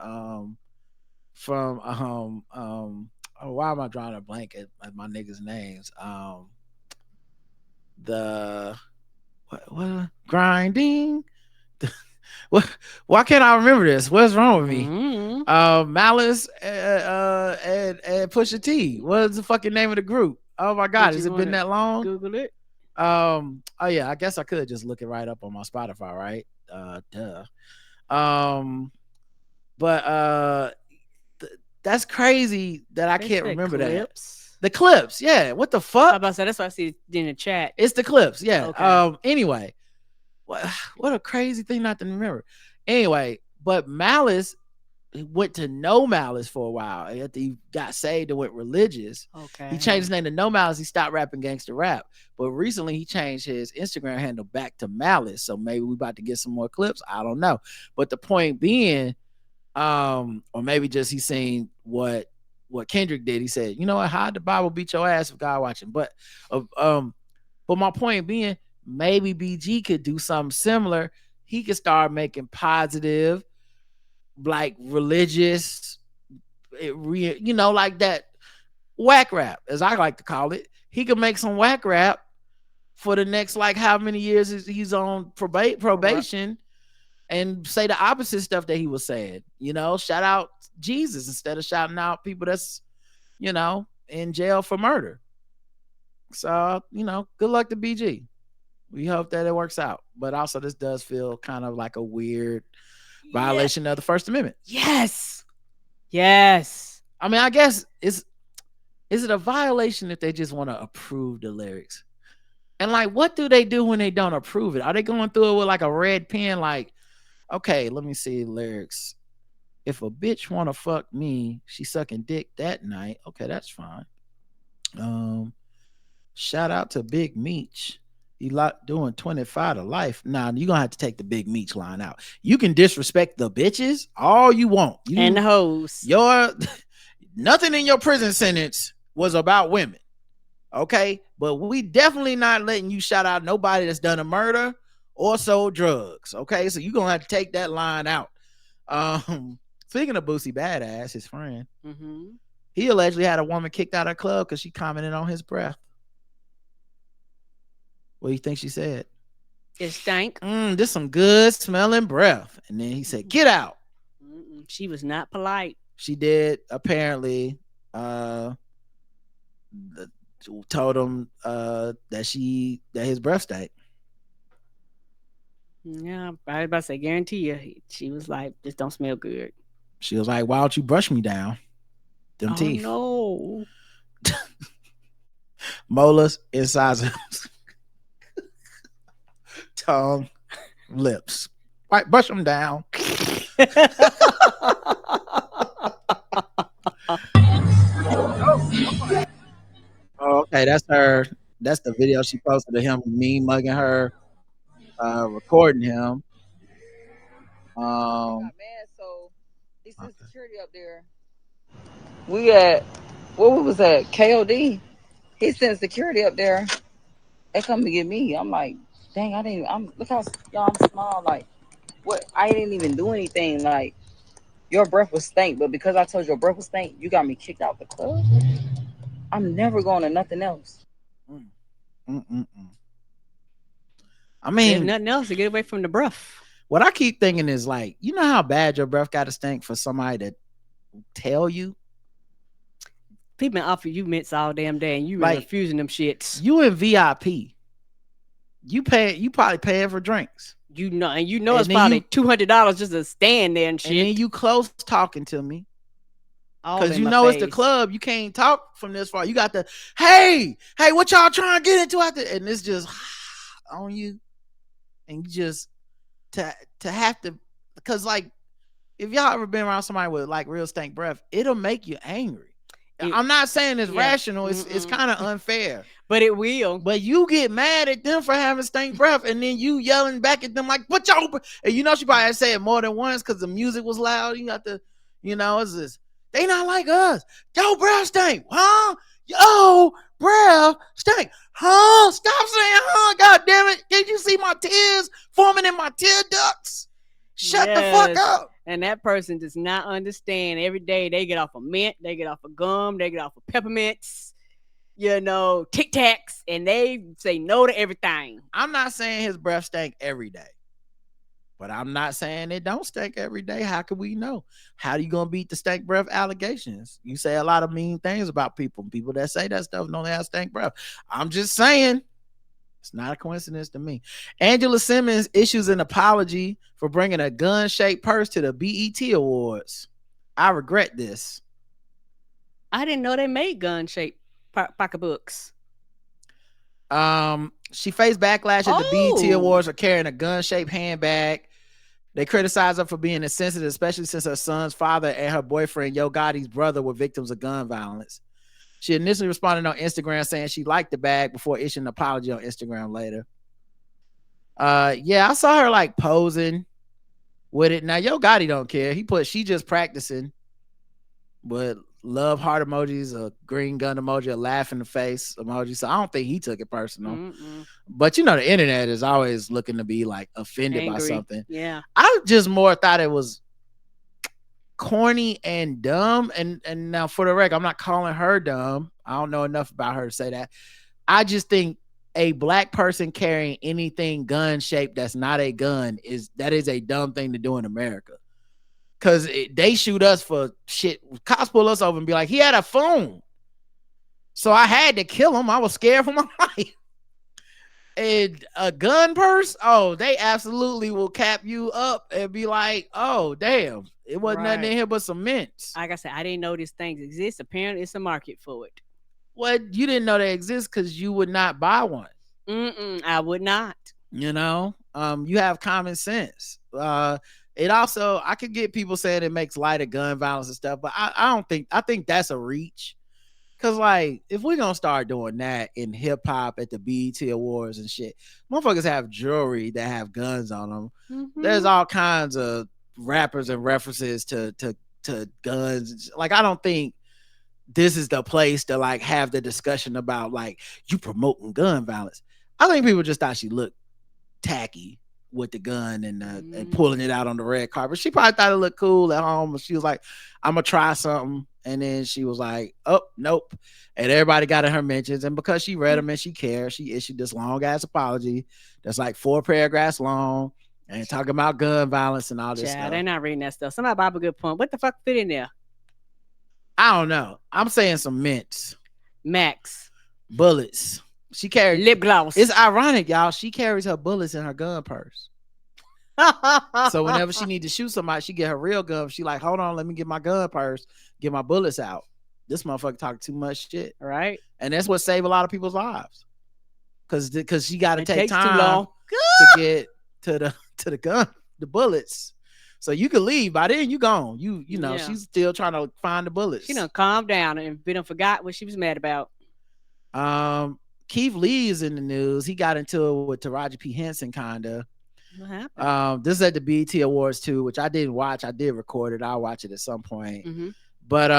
why am I drawing a blank at my niggas' names? What grinding? Why can't I remember this? What's wrong with me? Mm-hmm. Malice and Pusha T. What's the fucking name of the group? Oh my god, has it been that long? Google it. Oh yeah, I guess I could just look it right up on my Spotify, right? That's crazy that I can't remember that. The Clips, yeah. What the fuck? I about to say, that's what I see in the chat. It's the Clips, yeah. Okay. Anyway, what a crazy thing not to remember. Anyway, but Malice went to No Malice for a while. After he got saved and went religious, okay, he changed his name to No Malice. He stopped rapping gangster rap. But recently he changed his Instagram handle back to Malice. So maybe we about to get some more clips. I don't know. But the point being, or maybe just he's seen what what Kendrick did. He said, you know what, hide the Bible, beat your ass if God watching. But my point being, maybe BG could do something similar. He could start making positive, like religious, like that whack rap, as I like to call it. He could make some whack rap for the next, like, how many years he's on probation, and say the opposite stuff that he was saying. Shout out Jesus instead of shouting out people that's, in jail for murder. So, good luck to BG. We hope that it works out. But also, this does feel kind of like a weird violation of the First Amendment. Yes. I mean, I guess is it a violation if they just want to approve the lyrics? And like, what do they do when they don't approve it? Are they going through it with like a red pen? Like, okay, let me see the lyrics. If a bitch want to fuck me, she sucking dick that night. Okay, that's fine. Shout out to Big Meech. He doing 25 to life. Nah, you're gonna have to take the Big Meech line out. You can disrespect the bitches all you want. And the hoes. Nothing in your prison sentence was about women. Okay, but we definitely not letting you shout out nobody that's done a murder or sold drugs. Okay, so you're gonna have to take that line out. Speaking of Boosie Badass, his friend, he allegedly had a woman kicked out of the club because she commented on his breath. What do you think she said? It stank. This some good smelling breath. And then he said, "Get out." She was not polite. She did apparently. Told him that his breath stank. Yeah, I was about to say, guarantee you, she was like, "This don't smell good." She was like, "Why don't you brush me down? Them teeth." No. Molars, incisors, tongue, lips. Right, brush them down. Oh, okay, that's her. That's the video she posted of him, me mugging her, recording him. Man, so he sent security up there. We at what we was at KOD. He sent security up there. They come to get me. I'm like, dang, I didn't. Look how y'all I'm small. Like, what? I didn't even do anything. Like, your breath was stank, but because I told you your breath was stank, you got me kicked out the club. I'm never going to nothing else. I mean, there's nothing else to get away from the breath. What I keep thinking is, like, you know how bad your breath got to stink for somebody to tell you? People been offering you mints all damn day and you like, refusing them shits. You in VIP. You probably paying for drinks. And it's probably $200 just to stand there and shit. And then you close talking to me. Because it's the club. You can't talk from this far. You got the, hey, what y'all trying to get into out there? And it's just on you. And you just, to have to, because, like, if y'all ever been around somebody with, like, real stank breath, it'll make you angry. I'm not saying it's rational. It's kind of unfair. But it will. But you get mad at them for having stank breath, and then you yelling back at them like, what y'all, and she probably had to say it more than once because the music was loud. You got to, it's this, they not like us. Yo, breath stink, huh? Yo, breath stink, huh? Stop saying, huh? God damn it. Can't you see my tears forming in my tear ducts? Shut the fuck up. And that person does not understand. Every day they get off of mint, they get off of gum, they get off of peppermints, Tic Tacs, and they say no to everything. I'm not saying his breath stank every day, but I'm not saying it don't stink every day. How can we know? How are you gonna beat the stank breath allegations? You say a lot of mean things about people. People that say that stuff don't have stank breath. I'm just saying. It's not a coincidence to me. Angela Simmons issues an apology for bringing a gun-shaped purse to the BET Awards. I regret this. I didn't know they made gun-shaped pocketbooks. She faced backlash at the BET Awards for carrying a gun-shaped handbag. They criticized her for being insensitive, especially since her son's father and her boyfriend, Yo Gotti's brother, were victims of gun violence. She initially responded on Instagram saying she liked the bag before issuing an apology on Instagram later. I saw her like posing with it. Now, Yo Gotti don't care. She just practicing. But love heart emojis, a green gun emoji, a laugh in the face emoji. So I don't think he took it personal. But you know, the internet is always looking to be like offended by Angry. something. Yeah. I just more thought it was corny and dumb. And now for the record, I'm not calling her dumb. I don't know enough about her to say that. I just think a black person carrying anything gun shaped that's not a gun is a dumb thing to do in America. Cause they shoot us for shit. Cops pull us over and be like, he had a phone. So I had to kill him. I was scared for my life. And a gun purse, oh, they absolutely will cap you up and be like, oh, damn, it wasn't nothing in here but some mints. Like I said, I didn't know these things exist. Apparently, it's a market for it. Well, you didn't know they exist because you would not buy one. I would not. You know, you have common sense. It also, I could get people saying it makes light of gun violence and stuff, but I think that's a reach. Cause like, if we're gonna start doing that in hip hop at the BET Awards and shit, motherfuckers have jewelry that have guns on them. There's all kinds of rappers and references to guns. Like, I don't think this is the place to like have the discussion about like you promoting gun violence. I think people just thought she looked tacky with the gun and pulling it out on the red carpet. She probably thought it looked cool at home. She was like, I'm gonna try something. And then she was like, oh, nope. And everybody got in her mentions. And because she read them and she cared, she issued this long ass apology that's like 4 paragraphs long and talking about gun violence and all this stuff. They're not reading that stuff. Somebody brought up a good point. What the fuck fit in there? I don't know. I'm saying some mints. Max. Bullets. She carried lip gloss. It's ironic, y'all. She carries her bullets in her gun purse. So whenever she need to shoot somebody, she get her real gun. She like, hold on, let me get my gun purse, get my bullets out. This motherfucker talking too much shit, right? And that's what saved a lot of people's lives, because she got to take time too long to get to the gun, the bullets. So you can leave by then. You gone. You know she's still trying to find the bullets. She done calmed down and been forgot what she was mad about. Keith Lee is in the news. He got into it with Taraji P. Henson, kinda. What happened? This is at the BET Awards too, which I didn't watch. I did record it. I'll watch it at some point. But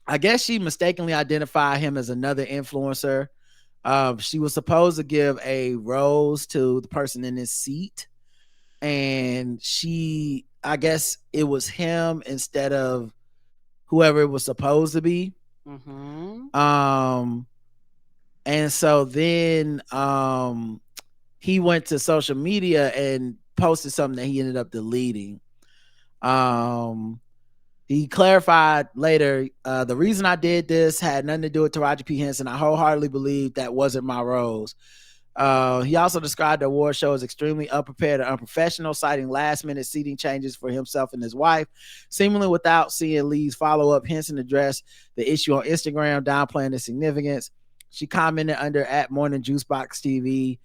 I guess she mistakenly identified him as another influencer. She was supposed to give a rose to the person in his seat, and I guess it was him instead of whoever it was supposed to be. And so then he went to social media and posted something that he ended up deleting. He clarified later, the reason I did this had nothing to do with Taraji P. Henson. I wholeheartedly believe that wasn't my rose. He also described the award show as extremely unprepared and unprofessional, citing last-minute seating changes for himself and his wife. Seemingly without seeing Lee's follow-up, Henson addressed the issue on Instagram, downplaying its significance. She commented under @MorningJuiceboxTV.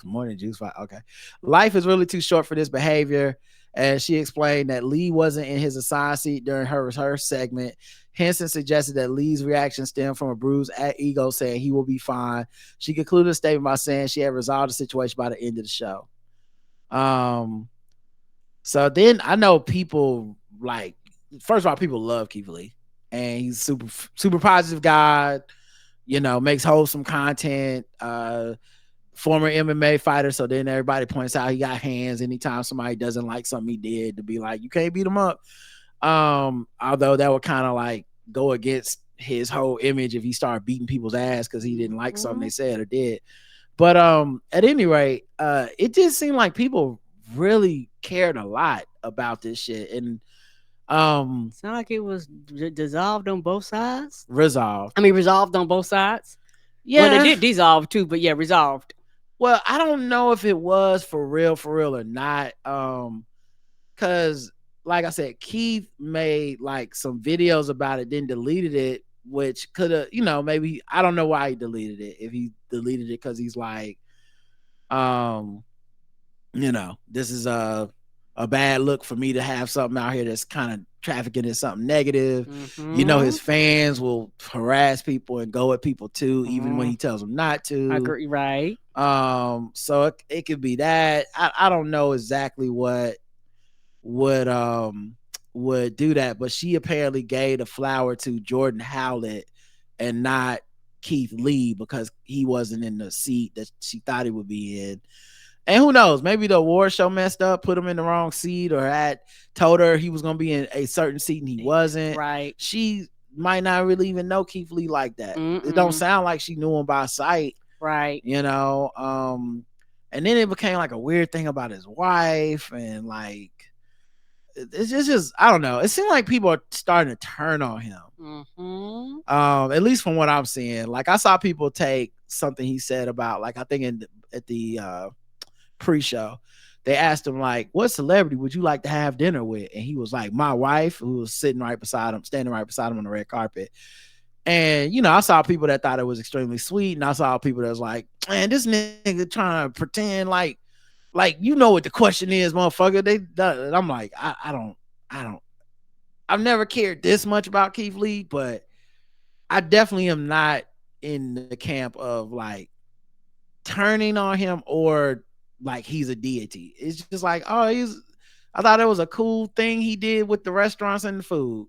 Morning Juice Box. Okay. Life is really too short for this behavior. And she explained that Lee wasn't in his assigned seat during her segment. Henson suggested that Lee's reaction stemmed from a bruised ego, saying he will be fine. She concluded the statement by saying she had resolved the situation by the end of the show. So then I know people like, first of all, people love Keith Lee, and he's super positive guy, makes wholesome content, former MMA fighter. So then everybody points out he got hands anytime somebody doesn't like something he did, to be like, you can't beat him up. Although that would kind of like go against his whole image if he started beating people's ass because he didn't like something they said or did. But at any rate, it just seemed like people really cared a lot about this shit. And it's not like it was dissolved on both sides. Resolved on both sides. Yeah, well, they did dissolve too, but yeah, resolved. Well, I don't know if it was for real or not. Because like I said, Keith made like some videos about it, then deleted it, which could have, maybe, I don't know why he deleted it. If he deleted it because he's like, this is a bad look for me to have something out here that's kind of trafficking in something negative. His fans will harass people and go at people too, even when he tells them not to. I agree, right? So it could be that. I don't know exactly what would do that, but she apparently gave the flower to Jordan Howlett and not Keith Lee because he wasn't in the seat that she thought he would be in. And who knows, maybe the award show messed up, put him in the wrong seat, or had told her he was going to be in a certain seat and he wasn't. Right. She might not really even know Keith Lee like that. It don't sound like she knew him by sight. Right. You know, and then it became like a weird thing about his wife, and like it's just I don't know. It seemed like people are starting to turn on him. At least from what I'm seeing. Like I saw people take something he said about, like I think at the pre-show, they asked him like, what celebrity would you like to have dinner with? And he was like, my wife, who was standing right beside him on the red carpet. And, you know, I saw people that thought it was extremely sweet. And I saw people that was like, man, this nigga trying to pretend like, you know what the question is, motherfucker. I'm like, I've never cared this much about Keith Lee, but I definitely am not in the camp of like turning on him or like he's a deity. It's just like, I thought it was a cool thing he did with the restaurants and the food.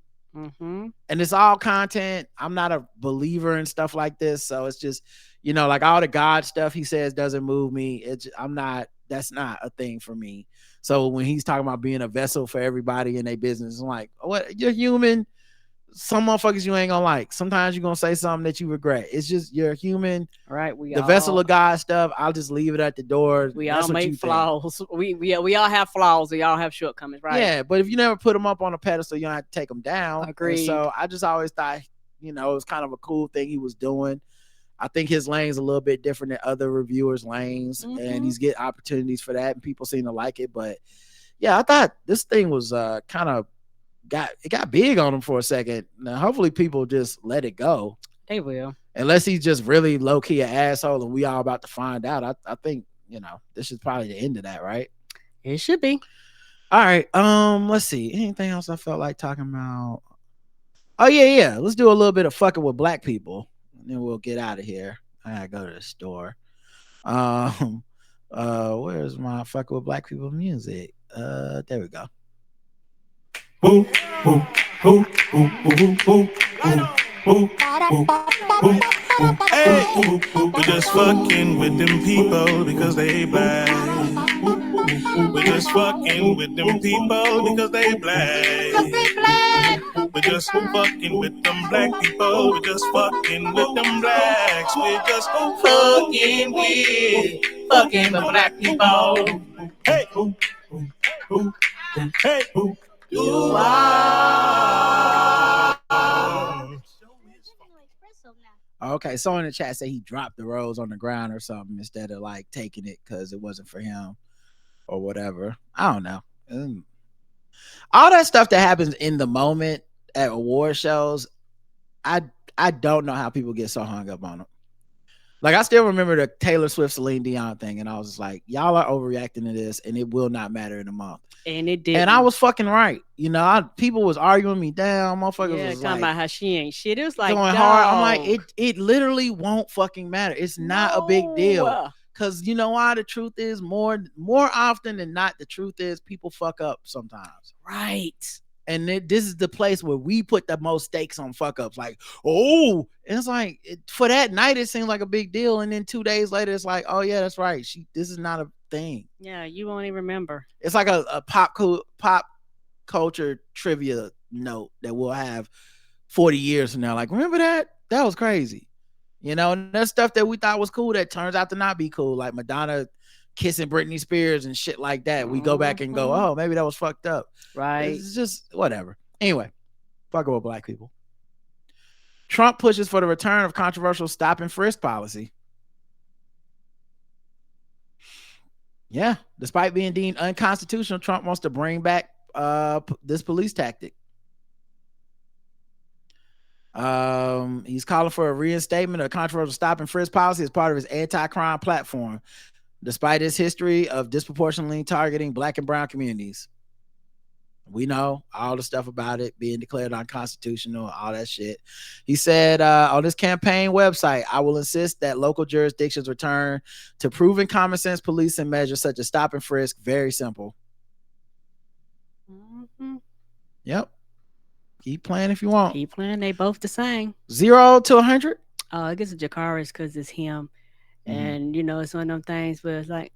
And it's all content. I'm not a believer in stuff like this, so it's just, you know, like all the God stuff he says doesn't move me. That's not a thing for me. So when he's talking about being a vessel for everybody in their business, I'm like, what? You're human. Some motherfuckers you ain't gonna like. Sometimes you're gonna say something that you regret. It's just, you're human. Right. The vessel of God stuff, I'll just leave it at the door. We all make flaws. We all have flaws. We all have shortcomings, right? Yeah, but if you never put them up on a pedestal, you don't have to take them down. Agreed. And so I just always thought, you know, it was kind of a cool thing he was doing. I think his lane's a little bit different than other reviewers' lanes, and he's getting opportunities for that, and people seem to like it. But yeah, I thought this thing was kind of got big on him for a second. Now, hopefully people just let it go. They will. Unless he's just really low-key an asshole and we all about to find out. I think, you know, this is probably the end of that, right? It should be. All right. Let's see. Anything else I felt like talking about? Oh, yeah. Let's do a little bit of fucking with black people, and then we'll get out of here. I gotta go to the store. Where's my fucking with black people music? There we go. Hey, we just fucking with them people because they black. We just fucking with them people because they black. We just fucking with them black people. We just fucking with them blacks. We just fucking with black people. Hey, hey. Okay, so in the chat say he dropped the rose on the ground or something instead of like taking it because it wasn't for him or whatever. I don't know. All that stuff that happens in the moment at award shows, I don't know how people get so hung up on them. Like, I still remember the Taylor Swift Celine Dion thing, and I was just like, y'all are overreacting to this, and it will not matter in a month. And it did. And I was fucking right. You know, people was arguing me down. Motherfuckers was talking about how she ain't shit. It was like, going hard. I'm like, it literally won't fucking matter. It's not a big deal. Because you know why? The truth is, more often than not, the truth is people fuck up sometimes. Right. And this is the place where we put the most stakes on fuck ups. Like, and it's like, for that night, it seems like a big deal. And then 2 days later, it's like, oh yeah, that's right. This is not a thing. Yeah, you won't even remember. It's like a pop culture trivia note that we'll have 40 years from now. Like, remember that? That was crazy. You know, and that's stuff that we thought was cool that turns out to not be cool. Like Madonna kissing Britney Spears and shit like that. We go back and go, oh, maybe that was fucked up. Right. It's just whatever. Anyway, fuck with black people. Trump pushes for the return of controversial stop and frisk policy. Yeah, despite being deemed unconstitutional, Trump wants to bring back this police tactic. He's calling for a reinstatement of controversial stop and frisk policy as part of his anti-crime platform, despite its history of disproportionately targeting black and brown communities. We know all the stuff about it being declared unconstitutional, all that shit. He said on his campaign website, I will insist that local jurisdictions return to proven common sense policing measures such as stop and frisk. Very simple. Yep. Keep playing if you want. Keep playing. They both the same. 0 to 100. I guess it's Jakari's because it's him, and it's one of them things where it's like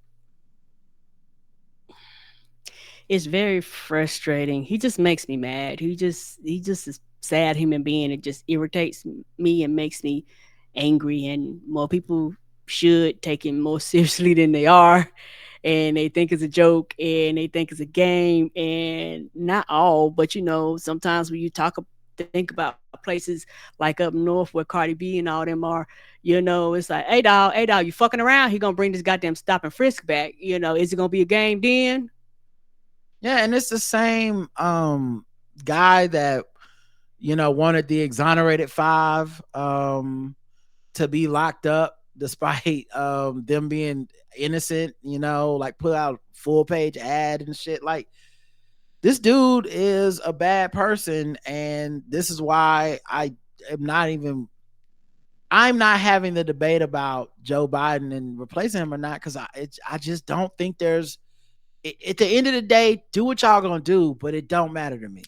it's very frustrating. He just makes me mad. He just is a sad human being. It just irritates me and makes me angry. And more people should take him more seriously than they are. And they think it's a joke and they think it's a game. And not all, but sometimes when you think about places like up north where Cardi B and all them are, it's like, hey dog, you fucking around? He gonna bring this goddamn Stop and Frisk back. Is it gonna be a game then? Yeah, and it's the same guy that wanted the exonerated 5 to be locked up despite them being innocent, like put out full page ad and shit. Like, this dude is a bad person, and this is why I'm not having the debate about Joe Biden and replacing him or not, because I just don't think there's, at the end of the day, do what y'all gonna do, but it don't matter to me.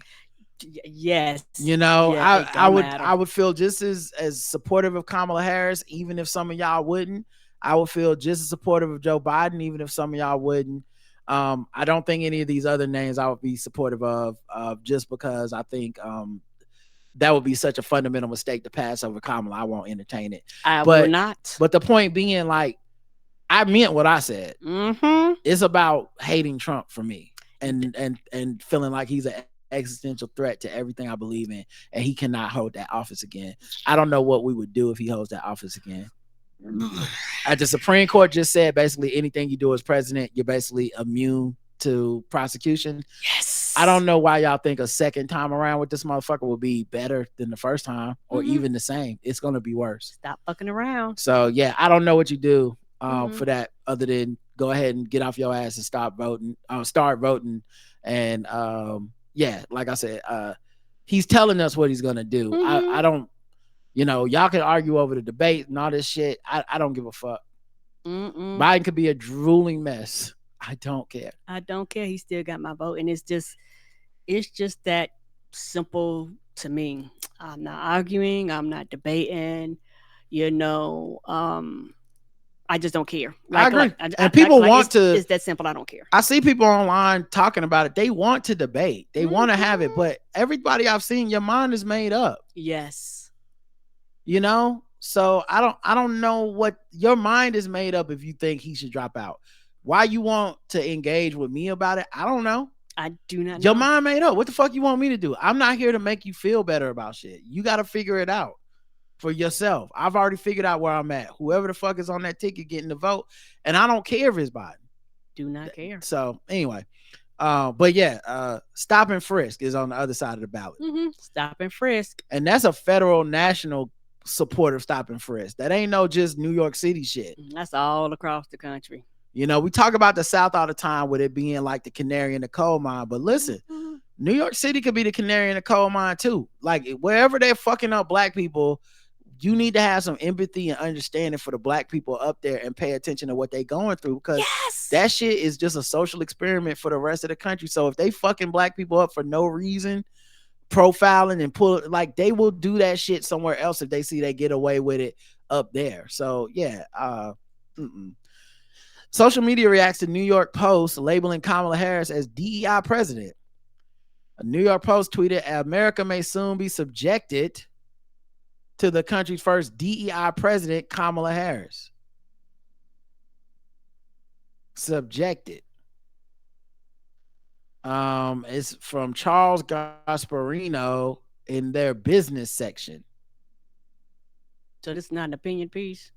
Yes. I would feel just as supportive of Kamala Harris, even if some of y'all wouldn't. I would feel just as supportive of Joe Biden, even if some of y'all wouldn't. I don't think any of these other names I would be supportive of, just because I think that would be such a fundamental mistake to pass over Kamala. I won't entertain it. I will not. But the point being, like, I meant what I said. Mm-hmm. It's about hating Trump for me, and feeling like he's an existential threat to everything I believe in, and he cannot hold that office again. I don't know what we would do if he holds that office again. At the Supreme Court just said basically anything you do as president, you're basically immune to prosecution. Yes. I don't know why y'all think a second time around with this motherfucker will be better than the first time, or even the same. It's gonna be worse. Stop fucking around. So yeah, I don't know what you do for that, other than go ahead and get off your ass and start voting. And yeah, like I said, he's telling us what he's gonna do. I don't, y'all can argue over the debate and all this shit. I don't give a fuck. Biden could be a drooling mess. I don't care. I don't care. He still got my vote, and it's just that simple to me. I'm not arguing. I'm not debating. I just don't care. I agree. And people want to. It's that simple. I don't care. I see people online talking about it. They want to debate. They want to have it, but everybody I've seen, your mind is made up. Yes. So I don't know what your mind is made up if you think he should drop out. Why you want to engage with me about it? I don't know. I do not know. Your mind made up. What the fuck you want me to do? I'm not here to make you feel better about shit. You got to figure it out for yourself. I've already figured out where I'm at. Whoever the fuck is on that ticket getting the vote, and I don't care if it's Biden. Do not care. So anyway, but yeah, Stop and Frisk is on the other side of the ballot. Stop and Frisk, and that's a federal national support of Stop and Frisk. That ain't no just New York City shit. That's all across the country. We talk about the South all the time with it being like the canary in the coal mine, but listen, New York City could be the canary in the coal mine too. Like, wherever they're fucking up black people, you need to have some empathy and understanding for the black people up there and pay attention to what they're going through, because that shit is just a social experiment for the rest of the country. So if they fucking black people up for no reason, profiling and like, they will do that shit somewhere else if they see they get away with it up there. So yeah, Social media reacts to New York Post labeling Kamala Harris as DEI president. A New York Post tweeted, America may soon be subjected to the country's first DEI president, Kamala Harris. Subjected. It's from Charles Gasparino in their business section. So this is not an opinion piece?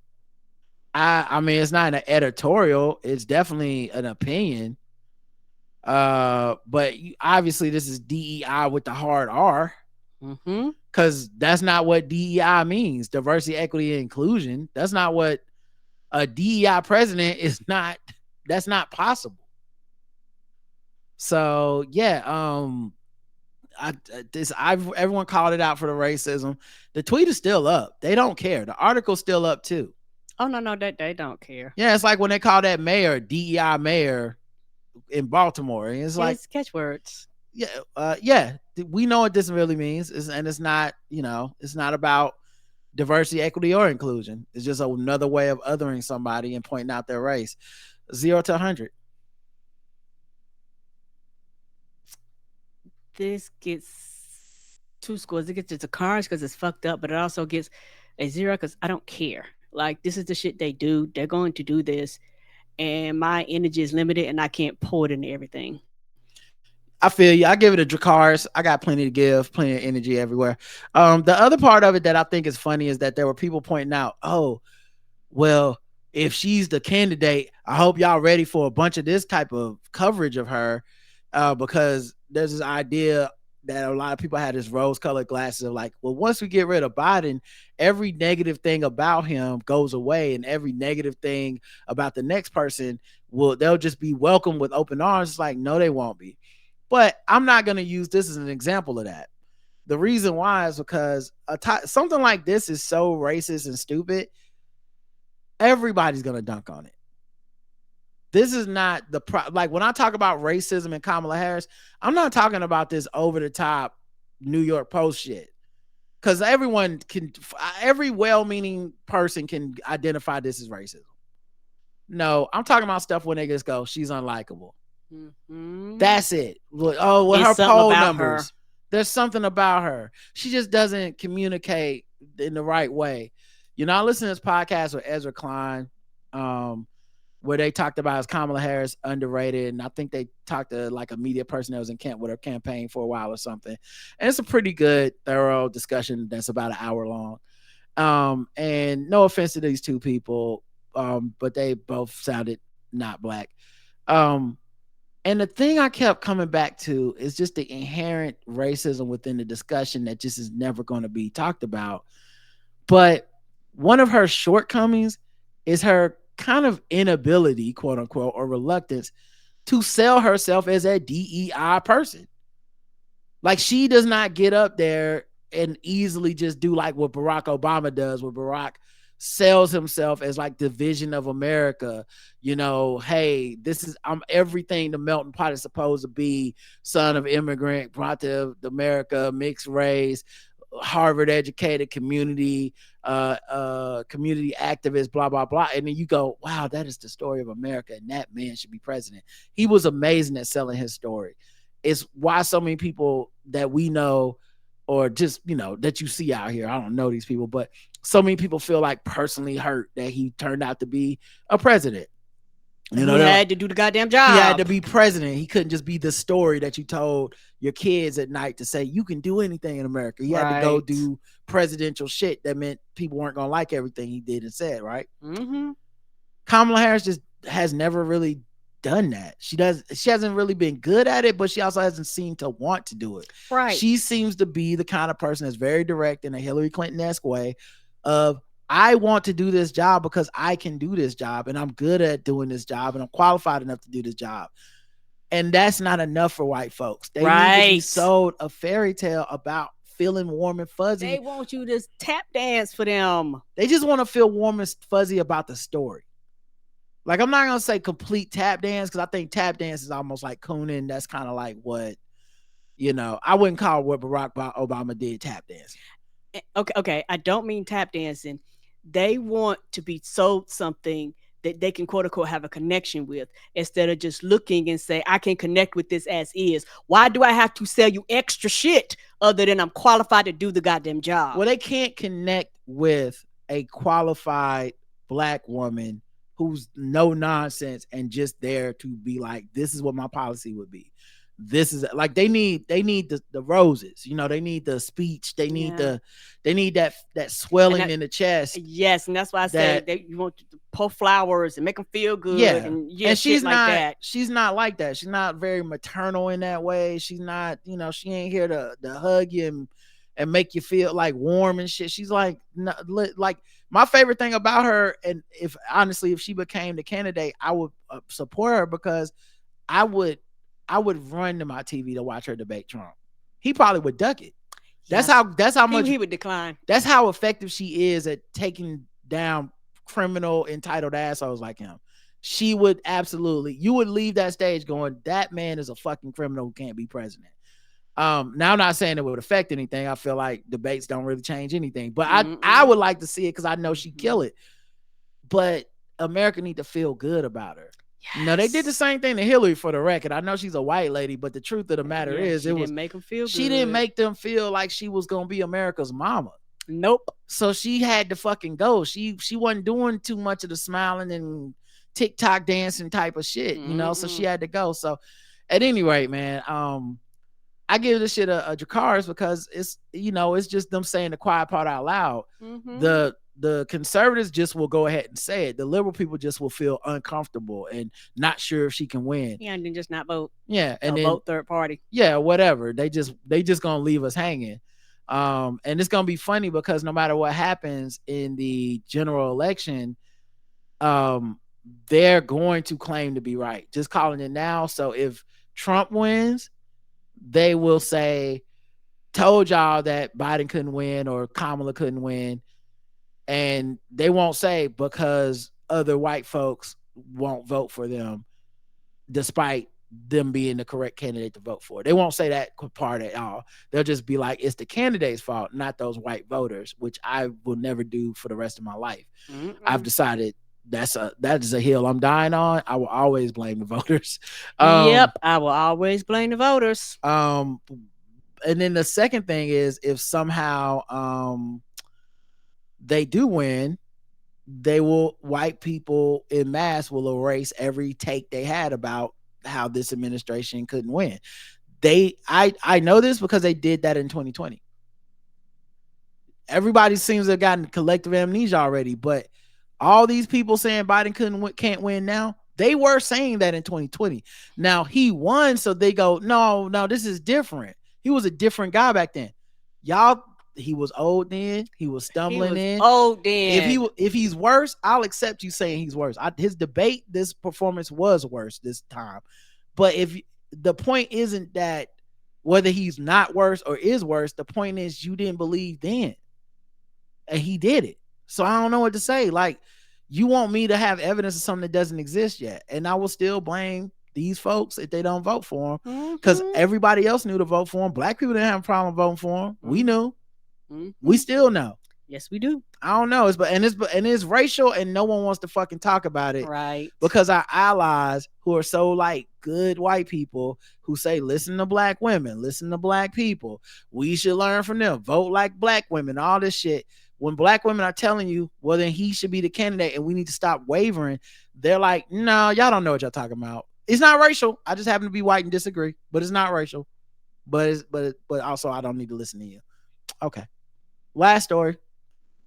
I mean, it's not an editorial. It's definitely an opinion. But obviously this is DEI with the hard R. Because that's not what DEI means. Diversity, equity, and inclusion. That's not what a DEI president is. Not. That's not possible. So yeah, everyone called it out for the racism. The tweet is still up. They don't care. The article's still up too. Oh no, they don't care. Yeah, it's like when they call that mayor DEI mayor in Baltimore. And it's like catchwords. yeah, we know what this really means, and it's not, it's not about diversity, equity, or inclusion. It's just another way of othering somebody and pointing out their race. 0 to 100. This gets 2 scores. It gets just a cards because it's fucked up, but it also gets a 0 because I don't care. Like, this is the shit they do. They're going to do this, and my energy is limited, and I can't pour it into everything. I feel you. I give it a Dracarys. I got plenty to give, plenty of energy everywhere. The other part of it that I think is funny is that there were people pointing out, oh, well, if she's the candidate, I hope y'all ready for a bunch of this type of coverage of her, because there's this idea that a lot of people had this rose-colored glasses of like, well, once we get rid of Biden, every negative thing about him goes away, and every negative thing about the next person they'll just be welcomed with open arms. It's like, no, they won't be. But I'm not going to use this as an example of that. The reason why is because something like this is so racist and stupid. Everybody's going to dunk on it. This is not like when I talk about racism and Kamala Harris, I'm not talking about this over the top New York Post shit. Because every well-meaning person can identify this as racism. No, I'm talking about stuff when they just go, she's unlikable. Mm-hmm. That's it. Oh, well, her poll numbers. There's something about her. She just doesn't communicate in the right way. I listened to this podcast with Ezra Klein, where they talked about is Kamala Harris underrated, and I think they talked to like a media person that was in Kent with her campaign for a while or something. And it's a pretty good, thorough discussion that's about an hour long. And no offense to these two people, but they both sounded not black. And the thing I kept coming back to is just the inherent racism within the discussion that just is never going to be talked about. But one of her shortcomings is her kind of inability, quote unquote, or reluctance to sell herself as a DEI person. Like, she does not get up there and easily just do like what Barack Obama does, where Barack sells himself as like the vision of America. Hey, I'm everything the melting pot is supposed to be. Son of immigrant, brought to America, mixed race, Harvard educated community activist, blah, blah, blah. And then you go, wow, that is the story of America, and that man should be president. He was amazing at selling his story. It's why so many people that we know, or just, that you see out here, I don't know these people, but so many people feel like personally hurt that he turned out to be a president. He had to do the goddamn job. He had to be president. He couldn't just be the story that you told your kids at night to say you can do anything in America. He had to go do presidential shit that meant people weren't going to like everything he did and said, right? Mm-hmm. Kamala Harris just has never really done that. She hasn't really been good at it, but she also hasn't seemed to want to do it. Right. She seems to be the kind of person that's very direct in a Hillary Clinton-esque way of, I want to do this job because I can do this job, and I'm good at doing this job, and I'm qualified enough to do this job. And that's not enough for white folks. They need to be sold a fairy tale about feeling warm and fuzzy. They want you to tap dance for them. They just want to feel warm and fuzzy about the story. Like, I'm not going to say complete tap dance, because I think tap dance is almost like cooning. That's kind of like what, I wouldn't call what Barack Obama did tap dancing. Okay. I don't mean tap dancing. They want to be sold something that they can, quote unquote, have a connection with, instead of just looking and say, I can connect with this as is. Why do I have to sell you extra shit other than I'm qualified to do the goddamn job? Well, they can't connect with a qualified black woman who's no nonsense and just there to be like, this is what my policy would be. This is like, they need the roses, they need the speech, they need that swelling in the chest. Yes, and that's why I said that you want to pour flowers and make them feel good. And she's not like that. She's not like that. She's not very maternal in that way. She's not, she ain't here to hug you and make you feel like warm and shit. She's like my favorite thing about her, and if she became the candidate, I would support her, because I would run to my TV to watch her debate Trump. He probably would duck it. That's how much he would decline. That's how effective she is at taking down criminal entitled assholes like him. She would absolutely, you would leave that stage going, that man is a fucking criminal who can't be president. Now I'm not saying it would affect anything. I feel like debates don't really change anything, but I would like to see it because I know she'd kill it. But America need to feel good about her. Yes. You know, they did the same thing to Hillary, for the record. I know she's a white lady, but the truth of the matter is, she didn't make them feel she good. didn't make them feel like she was gonna be America's mama. Nope. So she had to fucking go. She wasn't doing too much of the smiling and TikTok dancing type of shit, you know. So she had to go. So at any rate, man, I give this shit a Dracarys because it's, you know, it's just them saying the quiet part out loud. The conservatives just will go ahead and say it. The liberal people just will feel uncomfortable and not sure if she can win. Yeah, and then just not vote. Yeah, and then vote third party. Yeah, whatever. They just gonna leave us hanging. And it's gonna be funny because no matter what happens in the general election, they're going to claim to be right. Just calling it now. So if Trump wins, they will say, told y'all that Biden couldn't win or Kamala couldn't win. And they won't say because other white folks won't vote for them despite them being the correct candidate to vote for. They won't say that part at all. They'll just be like, it's the candidate's fault, not those white voters, which I will never do for the rest of my life. I've decided that is a hill I'm dying on. I will always blame the voters. Yep, I will always blame the voters. And then the second thing is, if somehow they do win, white people in mass will erase every take they had about how this administration couldn't win. I know this because they did that in 2020. Everybody seems to have gotten collective amnesia already, but all these people saying Biden can't win now, they were saying that in 2020. Now he won, so they go, no, this is different. He was a different guy back then. He was old then. He was stumbling in. Old then. If he's worse, I'll accept you saying he's worse. This performance was worse this time. But if the point isn't that whether he's not worse or is worse, the point is you didn't believe then, and he did it. So I don't know what to say. Like, you want me to have evidence of something that doesn't exist yet, and I will still blame these folks if they don't vote for him, because everybody else knew to vote for him. Black people didn't have a problem voting for him. We knew. We still know. Yes, we do. I don't know. It's racial, and no one wants to fucking talk about it, right? Because our allies, who are so like good white people, who say, listen to black women, listen to black people, we should learn from them, vote like black women, all this shit. When black women are telling you, well, then he should be the candidate and we need to stop wavering, they're like, no, y'all don't know what y'all talking about. It's not racial. I just happen to be white and disagree, but it's not racial. But also I don't need to listen to you. Okay. Last story.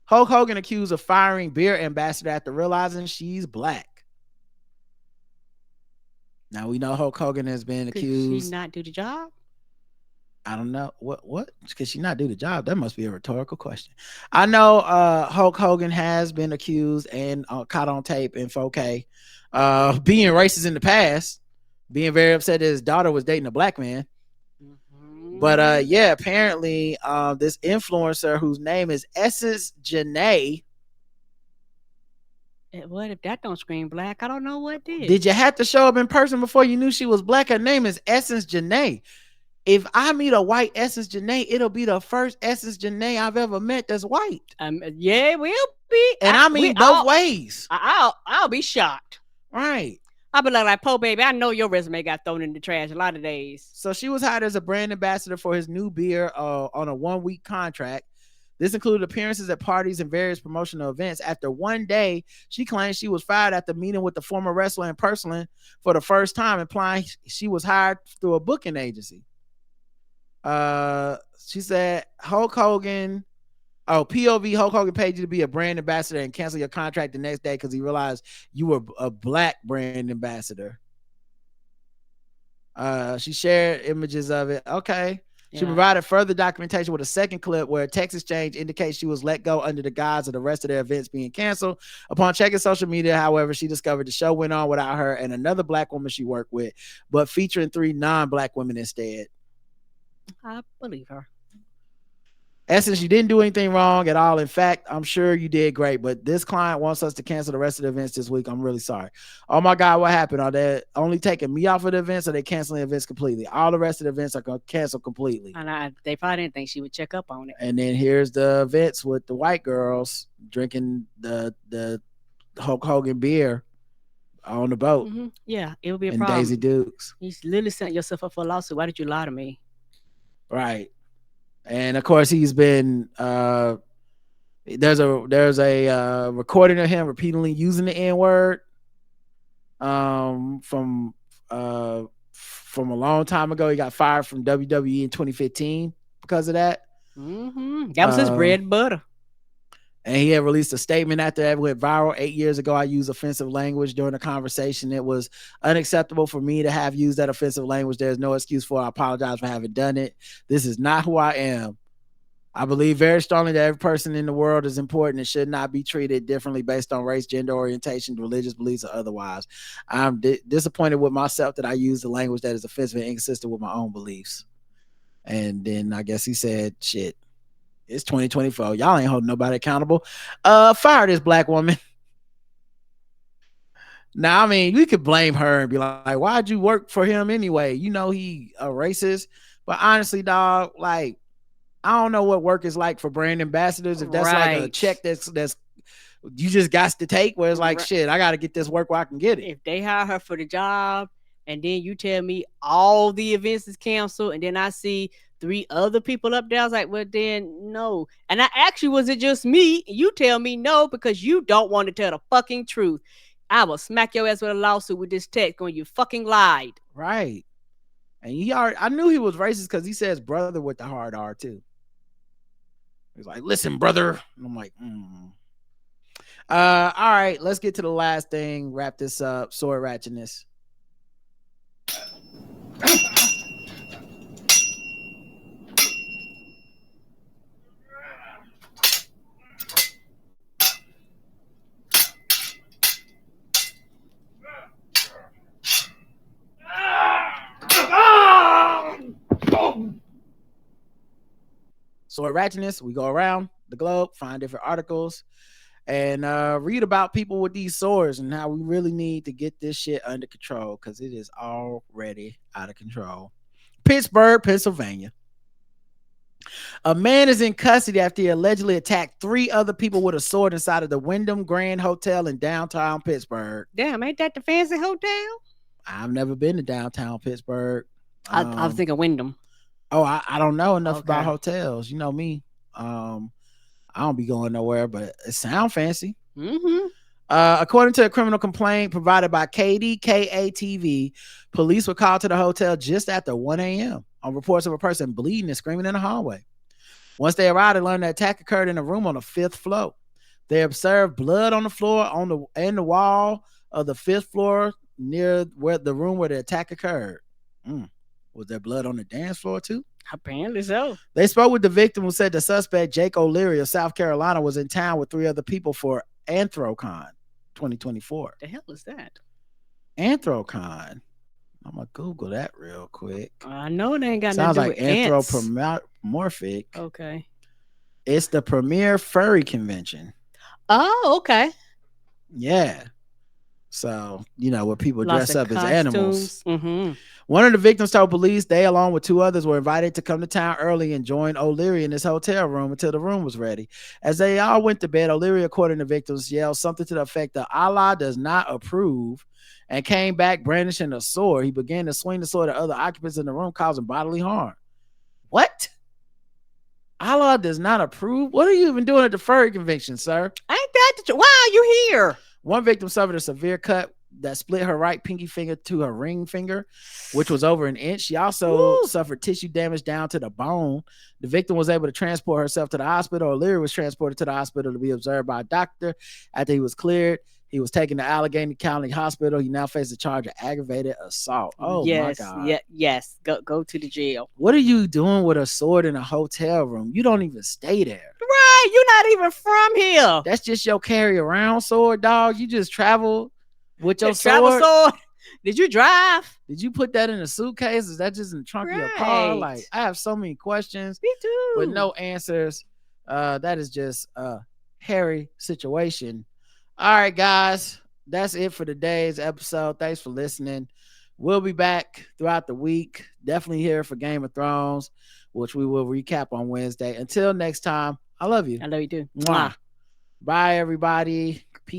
Hulk Hogan accused of firing beer ambassador after realizing she's black. Now we know Hulk Hogan has been accused. Could she not do the job? I don't know. What? Could she not do the job? That must be a rhetorical question. I know Hulk Hogan has been accused and caught on tape in 4K being racist in the past, being very upset that his daughter was dating a black man. But apparently this influencer whose name is Essence Janae. What if that don't scream black? I don't know what did. Did you have to show up in person before you knew she was black? Her name is Essence Janae. If I meet a white Essence Janae, it'll be the first Essence Janae I've ever met that's white. Yeah, it will be. And I mean both ways. I'll be shocked. Right. I'll be like, Poe, baby, I know your resume got thrown in the trash a lot of days. So she was hired as a brand ambassador for his new beer on a 1-week contract. This included appearances at parties and various promotional events. After one day, she claimed she was fired after meeting with the former wrestler in person for the first time, implying she was hired through a booking agency. She said Hulk Hogan, POV, Hulk Hogan paid you to be a brand ambassador and cancel your contract the next day because he realized you were a black brand ambassador. She shared images of it. Okay. She provided further documentation with a second clip where a text exchange indicates she was let go under the guise of the rest of their events being canceled. Upon checking social media, however, she discovered the show went on without her and another black woman she worked with, but featuring 3 non-black women instead. I believe her. Essence, you didn't do anything wrong at all. In fact, I'm sure you did great, but this client wants us to cancel the rest of the events this week. I'm really sorry. Oh my God, what happened? Are they only taking me off of the events, or are they canceling the events completely? All the rest of the events are going to cancel completely. And they probably didn't think she would check up on it. And then here's the events with the white girls drinking the Hulk Hogan beer on the boat. Mm-hmm. Yeah, it would be a and problem. Daisy Dukes. You literally sent yourself up for a lawsuit. Why did you lie to me? Right. And of course, he's been there's a recording of him repeatedly using the N-word from a long time ago. He got fired from WWE in 2015 because of that. Mm-hmm. That was his bread and butter. And he had released a statement after that went viral 8 years ago. I used offensive language during a conversation. It was unacceptable for me to have used that offensive language. There's no excuse for it. I apologize for having done it. This is not who I am. I believe very strongly that every person in the world is important and should not be treated differently based on race, gender orientation, religious beliefs, or otherwise. I'm disappointed with myself that I used the language that is offensive and inconsistent with my own beliefs. And then I guess he said, shit. It's 2024. Y'all ain't holding nobody accountable. Fire this black woman. Now, I mean, we could blame her and be like, why'd you work for him anyway? You know he a racist. But honestly, dog, like, I don't know what work is like for brand ambassadors. If that's like a check that's you just got to take, where it's like, shit, I got to get this work where I can get it. If they hire her for the job and then you tell me all the events is canceled and then I see 3 other people up there, I was like, well, then no. And I actually, was it just me? You tell me no because you don't want to tell the fucking truth. I will smack your ass with a lawsuit with this text going, you fucking lied. Right. And I knew he was racist because he says brother with the hard R too. He's like, listen, brother. And I'm like, all right, let's get to the last thing. Wrap this up. Sword ratchetness. Sword ratchetness. We go around the globe, find different articles, and read about people with these swords and how we really need to get this shit under control because it is already out of control. Pittsburgh, Pennsylvania. A man is in custody after he allegedly attacked 3 other people with a sword inside of the Wyndham Grand Hotel in downtown Pittsburgh. Damn, ain't that the fancy hotel? I've never been to downtown Pittsburgh. I was thinking Wyndham. Oh, I don't know enough about hotels. You know me. I don't be going nowhere, but it sounds fancy. Mm-hmm. According to a criminal complaint provided by KATV, police were called to the hotel just after 1 a.m. on reports of a person bleeding and screaming in the hallway. Once they arrived, they learned the attack occurred in a room on the 5th floor. They observed blood on the floor and the wall of the 5th floor near where the room where the attack occurred. Was there blood on the dance floor too? Apparently so. They spoke with the victim, who said the suspect, Jake O'Leary of South Carolina, was in town with 3 other people for Anthrocon 2024. The hell is that? Anthrocon. I'm gonna Google that real quick. I know it ain't got Sounds nothing like to do with ants. anthropomorphic. Okay. It's the premier furry convention. Oh, okay. Yeah. So, you know, where people Lots dress of up as costumes. animals. Mm-hmm. One of the victims told police they, along with 2 others, were invited to come to town early and join O'Leary in his hotel room until the room was ready. As they all went to bed, O'Leary, according to victims, yelled something to the effect that Allah does not approve and came back brandishing a sword. He began to swing the sword at other occupants in the room, causing bodily harm. What? Allah does not approve? What are you even doing at the furry convention, sir? Ain't that why are you here? One victim suffered a severe cut that split her right pinky finger to her ring finger, which was over 1 inch. She also suffered tissue damage down to the bone. The victim was able to transport herself to the hospital. O'Leary was transported to the hospital to be observed by a doctor. After he was cleared, he was taken to Allegheny County Hospital. He now faces a charge of aggravated assault. Oh, yes, my God. Yes. Go to the jail. What are you doing with a sword in a hotel room? You don't even stay there. Right. You're not even from here. That's just your carry around sword, dog. You just travel with your travel sword. Did you drive? Did you put that in a suitcase? Is that just in the trunk of your car? Right. Like, I have so many questions Me too. with no answers. That is just a hairy situation. All right, guys. That's it for today's episode. Thanks for listening. We'll be back throughout the week. Definitely here for Game of Thrones, which we will recap on Wednesday. Until next time, I love you. I love you too. Mwah. Bye, everybody. Peace.